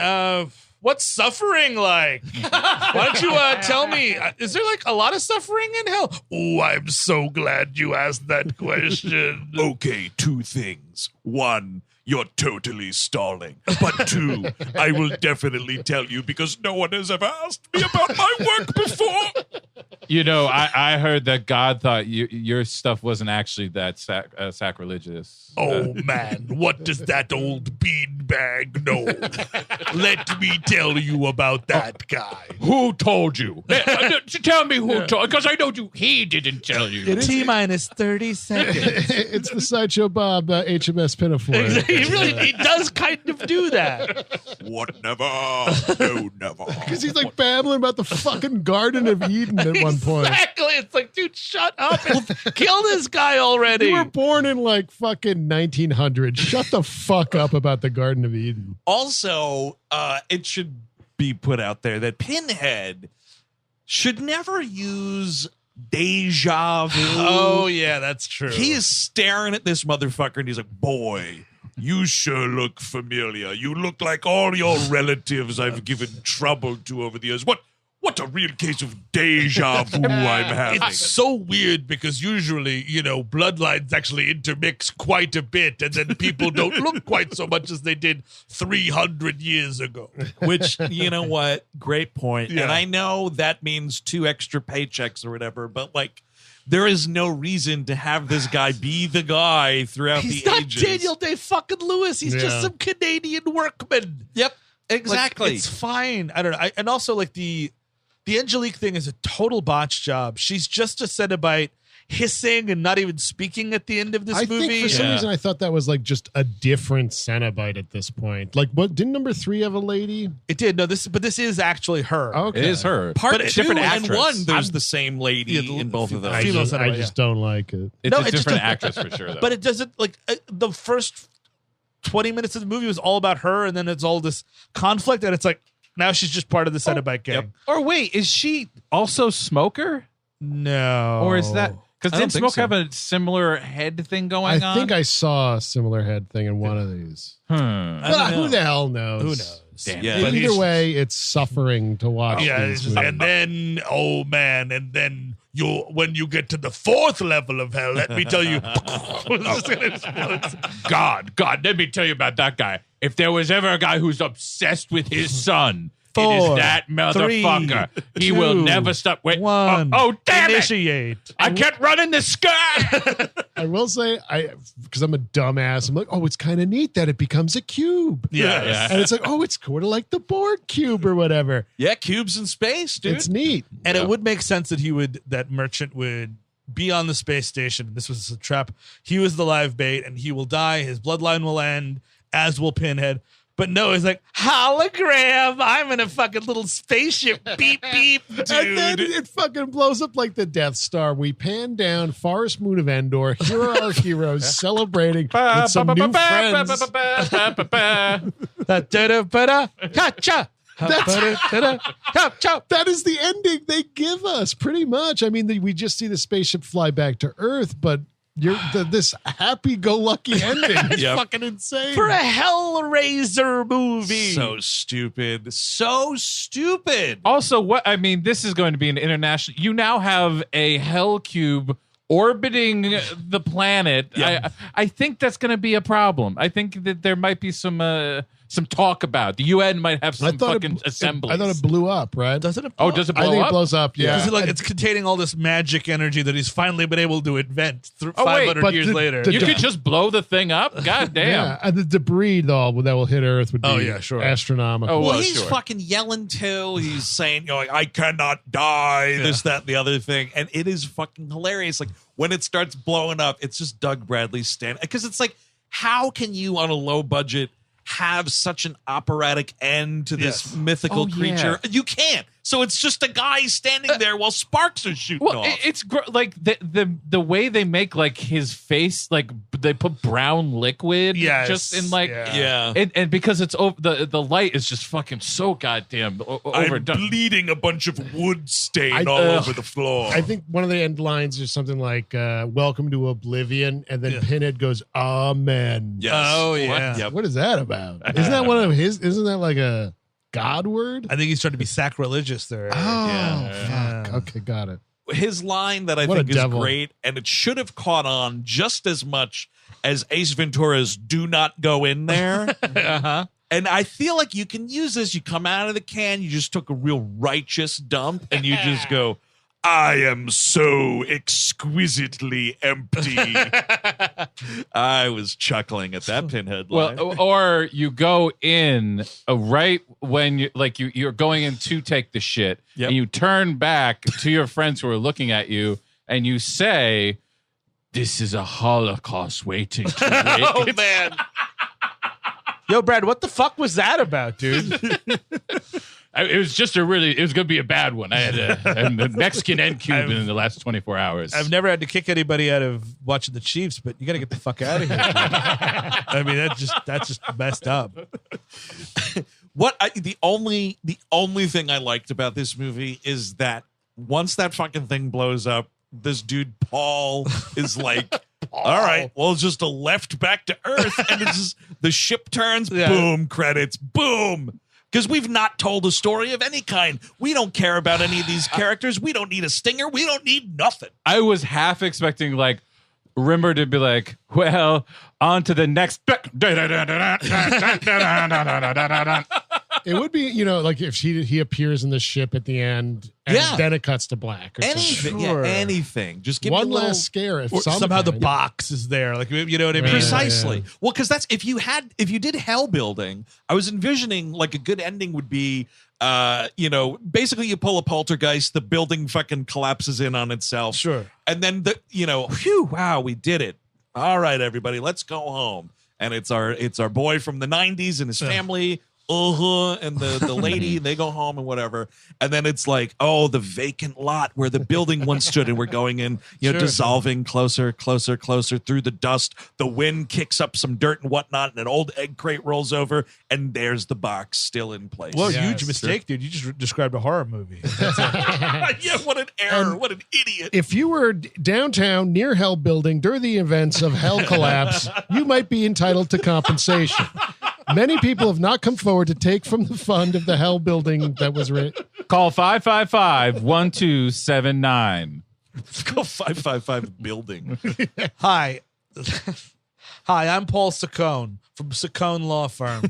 what's suffering like? Why don't you tell me? Is there like a lot of suffering in hell? Oh, I'm so glad you asked that question. Okay, 2 things. 1, you're totally stalling. But 2, I will definitely tell you because no one has ever asked me about my work before. I heard that God thought your stuff wasn't actually that sacrilegious. Oh, man, what does that old beanbag know? Let me tell you about that guy. Who told you? Tell me who told, because I know he didn't tell you. T-minus 30 seconds. It's the Sideshow Bob HMS Pinafore. He does kind of do that. What never? No, never. Because he's like babbling about the fucking Garden of Eden at one point. Exactly. It's like, dude, shut up and kill this guy already. You were born in like fucking 1900. Shut the fuck up about the Garden of Eden. Also, it should be put out there that Pinhead should never use deja vu. Oh, yeah, that's true. He is staring at this motherfucker and he's like, boy, you sure look familiar. You look like all your relatives I've given trouble to over the years. What a real case of deja vu I'm having. It's so weird because usually, bloodlines actually intermix quite a bit and then people don't look quite so much as they did 300 years ago. Which, you know what? Great point. Yeah. And I know that means 2 extra paychecks or whatever, but like, there is no reason to have this guy be the guy throughout He's the not ages. Daniel Day fucking Lewis. He's just some Canadian workman. Yep, exactly. Like, it's fine. I don't know. And also, like, the Angelique thing is a total botch job. She's just a Cenobite hissing and not even speaking at the end of this movie. I think for some reason I thought that was like just a different Cenobite at this point. Like, what didn't number 3 have a lady? It did. No, this is actually her. Okay. It is her. Part 2 different and actress. 1, there's the same lady in both of those. I just don't like it. It's a different actress for sure, though. But it doesn't, like, the first 20 minutes of the movie was all about her, and then it's all this conflict, and it's like, now she's just part of the Cenobite gang. Yep. Or wait, is she also Smoker? No. Or is that... Because I don't didn't think Smoke so. have a similar head thing going on? I think I saw a similar head thing in one of these. Who the hell knows? Who knows? Damn. Yeah. Either way, it's suffering to watch. Yeah, these movies. and then, oh man, and then when you get to the 4th level of hell, let me tell you. God, let me tell you about that guy. If there was ever a guy who's obsessed with his son, it is that motherfucker. He will never stop. Wait, 1. Oh, damn Initiate. it! I kept running the sky. I will say, because I'm a dumbass, I'm like, oh, it's kind of neat that it becomes a cube. Yeah. And it's like, oh, it's sort of like the Borg cube or whatever. Yeah, cubes in space, dude. It's neat. And it would make sense that that Merchant would be on the space station. This was a trap. He was the live bait, and he will die. His bloodline will end, as will Pinhead. But no, it's like, hologram, I'm in a fucking little spaceship. Beep, beep, dude. And then it fucking blows up like the Death Star. We pan down Forest Moon of Endor. Here are our heroes celebrating with some new friends. That is the ending they give us, pretty much. I mean, we just see the spaceship fly back to Earth, but this happy-go-lucky ending is fucking insane. For a Hellraiser movie. So stupid. Also, this is going to be an international. You now have a hell cube orbiting the planet. Yeah. I think that's going to be a problem. I think that there might be some talk about. The UN might have some fucking assemblies. I thought it blew up, right? Does it blow up? Does it blow up? I think it blows up, yeah. It's containing all this magic energy that he's finally been able to invent 500 years later. You could just blow the thing up? God damn. Yeah, and the debris, though, that will hit Earth would be astronomical. Oh, well, he's fucking yelling, too. He's saying, I cannot die, this, that, and the other thing. And it is fucking hilarious. Like, when it starts blowing up, it's just Doug Bradley standing. Because it's like, how can you, on a low budget, have such an operatic end to this mythical creature? You can't. So it's just a guy standing there while sparks are shooting off. It's like the way they make like his face, like they put brown liquid just in like and because it's the light is just fucking so goddamn overdone. I'm bleeding a bunch of wood stain all over the floor. I think one of the end lines is something like "Welcome to Oblivion," and then Pinhead goes, "Amen." Yes. Oh yeah. Yep. What is that about? Isn't that one of his? Isn't that like a God word? I think he's trying to be sacrilegious there. Oh, fuck. Okay, got it. His line that I think is great, and it should have caught on just as much as Ace Ventura's "Do not go in there." And I feel like you can use this. You come out of the can, you just took a real righteous dump, and you just go, I am so exquisitely empty. I was chuckling at that Pinhead line. Well, or you go in right when you're going in to take the shit, and you turn back to your friends who are looking at you, and you say, "This is a Holocaust waiting to wait." Oh man. Yo, Brad, what the fuck was that about, dude? It was just it was going to be a bad one. I had a Mexican end cube in the last 24 hours. I've never had to kick anybody out of watching the Chiefs, but you got to get the fuck out of here. I mean, that's just messed up. The only thing I liked about this movie is that once that fucking thing blows up, this dude Paul is like, all right, well, it's just a left back to Earth, and it's just, the ship turns, boom, credits, boom. Because we've not told a story of any kind. We don't care about any of these characters. We don't need a stinger. We don't need nothing. I was half expecting like Rimmer to be like, well, on to the next. It would be, like if he appears in the ship at the end, and then it cuts to black. Or anything, something. Just give one me a last scare. If somehow the box is there, like you know what I mean. Precisely. Yeah. Well, because that's if you did Hell Building, I was envisioning like a good ending would be, basically you pull a poltergeist, the building fucking collapses in on itself. Sure. And then wow, we did it. All right, everybody, let's go home. And it's our boy from the 90s and his family. And the lady, they go home and whatever. And then it's like, the vacant lot where the building once stood, and we're going in, dissolving closer through the dust. The wind kicks up some dirt and whatnot, and an old egg crate rolls over, and there's the box still in place. Well, huge mistake, dude. You just described a horror movie. Yeah, what an error. What an idiot. If you were downtown near Hell Building during the events of Hell Collapse, you might be entitled to compensation. Many people have not come forward to take from the fund of the Hell Building that was written. Call 555-1279. Let's go 555 building. Hi. Hi, I'm Paul Saccone from Saccone Law Firm.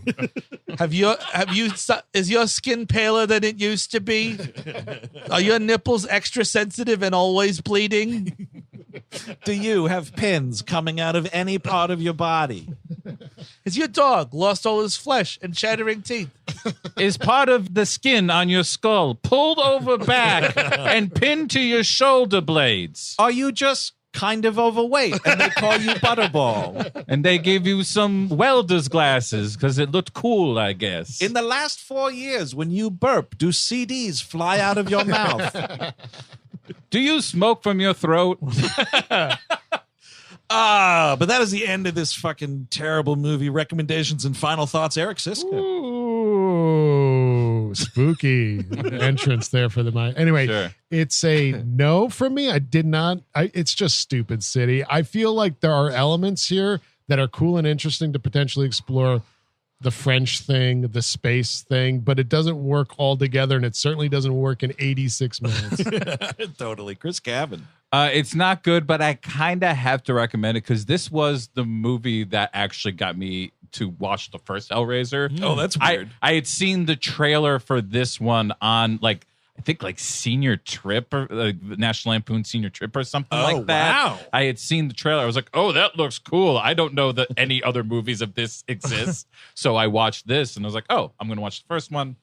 Is your skin paler than it used to be? Are your nipples extra sensitive and always bleeding? Do you have pins coming out of any part of your body? Has your dog lost all his flesh and chattering teeth? Is part of the skin on your skull pulled over back and pinned to your shoulder blades? Are you just kind of overweight and they call you Butterball? And they gave you some welder's glasses because it looked cool, I guess. In the last 4 years, when you burp, do CDs fly out of your mouth? Do you smoke from your throat? But that is the end of this fucking terrible movie. Recommendations and final thoughts, Eric Siska. Ooh, spooky entrance there for the mind. Anyway, Sure. It's a no from me. It's just Stupid City. I feel like there are elements here that are cool and interesting to potentially explore. The French thing, the space thing, but it doesn't work all together, and it certainly doesn't work in 86 minutes. Totally. Chris Gavin. It's not good, but I kind of have to recommend it because this was the movie that actually got me to watch the first Hellraiser. Oh, that's weird. I had seen the trailer for this one on I think Senior Trip or National Lampoon Senior Trip or something like that. Wow. I had seen the trailer. I was like, oh, that looks cool. I don't know that any other movies of this exist. So I watched this and I was like, oh, I'm going to watch the first one.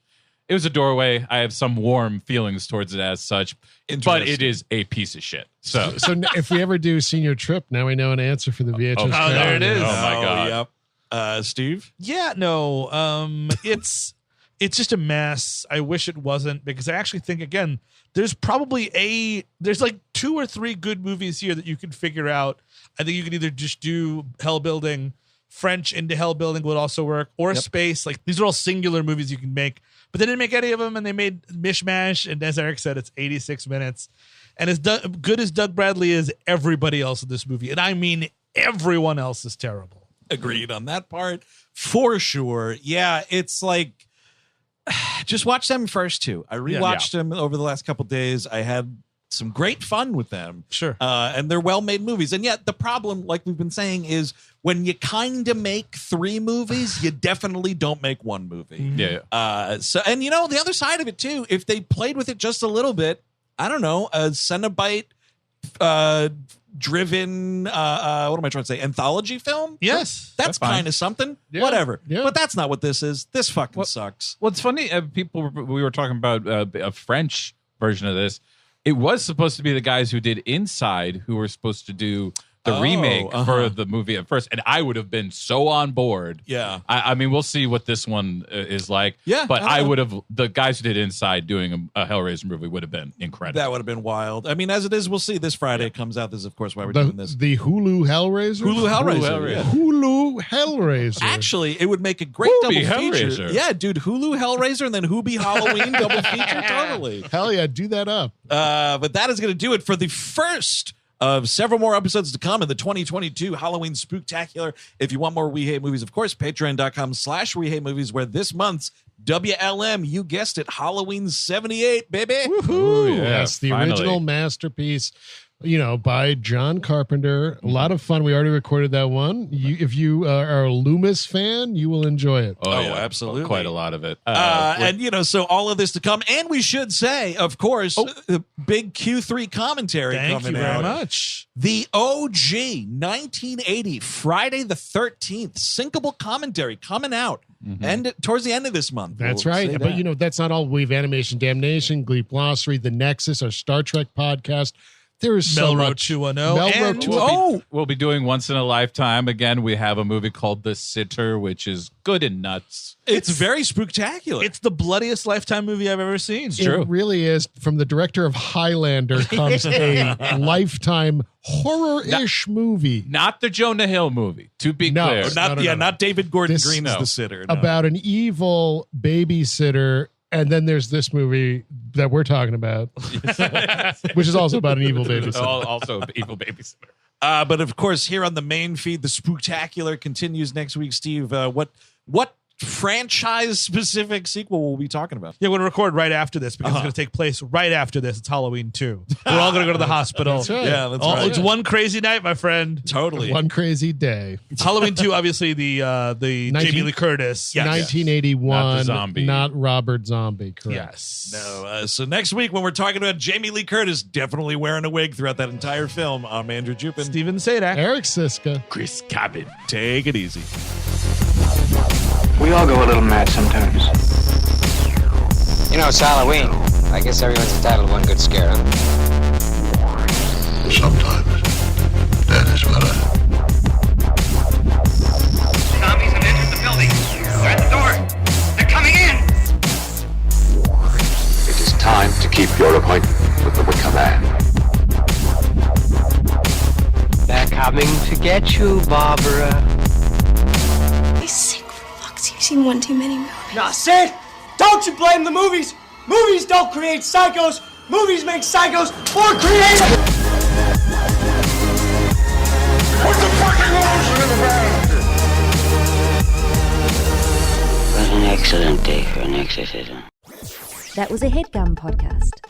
It was a doorway. I have some warm feelings towards it as such, but it is a piece of shit. So if we ever do Senior Trip, now we know an answer for the VHS. Oh, there it is. Oh my God. Yep. Steve? Yeah, no. It's just a mess. I wish it wasn't, because I actually think, again, there's like 2 or 3 good movies here that you can figure out. I think you can either just do Hell Building, French into Hell Building would also work, or Space. Like, these are all singular movies you can make, but they didn't make any of them, and they made mishmash. And as Eric said, it's 86 minutes. And as good as Doug Bradley is, everybody else in this movie, and I mean everyone else, is terrible. Agreed on that part for sure. Yeah, it's like, just watch them first two. I rewatched them over the last couple days. I had some great fun with them. Sure. And they're well-made movies. And yet the problem, like we've been saying, is when you kind of make 3 movies, you definitely don't make 1 movie. Yeah. And the other side of it too, if they played with it just a little bit, I don't know, a Cenobite driven what am I trying to say, anthology film? Yes. That's kind of something. Yeah. Whatever. Yeah. But that's not what this is. This fucking sucks. Well, it's funny. We were talking about a French version of this. It was supposed to be the guys who did Inside who were supposed to do the remake for the movie at first, and I would have been so on board. Yeah. I mean, we'll see what this one is like. Yeah, but I would have, the guys who did Inside doing a Hellraiser movie would have been incredible. That would have been wild. I mean, as it is, we'll see. This Friday it comes out. This is, of course, why we're doing this. The Hulu Hellraiser? Hulu Hellraiser. Yeah. Hulu Hellraiser. Actually, it would make a great double feature. Yeah, dude, Hulu Hellraiser and then Hubie Halloween double feature. Totally. Hell yeah, do that up. But that is going to do it for the first of several more episodes to come in the 2022 Halloween Spooktacular. If you want more We Hate Movies, of course, patreon.com/We Hate Movies, where this month's WLM, you guessed it, Halloween 78, baby. Ooh, yes, the original masterpiece, by John Carpenter. A lot of fun. We already recorded that one. If you are a Loomis fan, you will enjoy it. Oh, yeah, absolutely. Quite a lot of it. So all of this to come. And we should say, of course, the big Q3 commentary coming out. Thank you very much. The OG 1980 Friday the 13th syncable commentary coming out. And towards the end of this month. That's right. But, that's not all. We've Animation Damnation, Glee Glossary, The Nexus, our Star Trek podcast. There is so Melrose much. 210. We'll be doing Once in a Lifetime. Again, we have a movie called The Sitter, which is good and nuts. It's very spooktacular. It's the bloodiest Lifetime movie I've ever seen. It's true. It really is. From the director of Highlander comes a Lifetime horror-ish movie. Not the Jonah Hill movie, to be clear. Not David Gordon Green's The Sitter. No. About an evil babysitter. And then there's this movie that we're talking about, which is also about an evil babysitter. Also an evil babysitter. But of course, here on the main feed, the Spooktacular continues next week. Steve, what franchise-specific sequel we'll be talking about. Yeah, we're going to record right after this because it's going to take place right after this. It's Halloween 2. We're all going to go to the hospital. That's right. Yeah, that's right. It's one crazy night, my friend. Totally. One crazy day. Halloween 2, obviously the Jamie Lee Curtis. Yes. 1981. Not the zombie. Not Robert Zombie, correct. Yes. No, so next week when we're talking about Jamie Lee Curtis definitely wearing a wig throughout that entire film, I'm Andrew Jupin. Steven Sadak. Eric Siska. Chris Cabin. Take it easy. We all go a little mad sometimes. You know, it's Halloween. I guess everyone's entitled to one good scare, huh? Sometimes that is better. Zombies have entered the building. They're at the door. They're coming in. It is time to keep your appointment with the Wicker Man. They're coming to get you, Barbara. He's sick for fuck's sake. You've seen one too many movies. Nah, Sid, don't you blame the movies. Movies don't create psychos. Movies make psychos more creative. Put the fucking lotion in the bag! What an excellent day for an exorcism. That was a HeadGum podcast.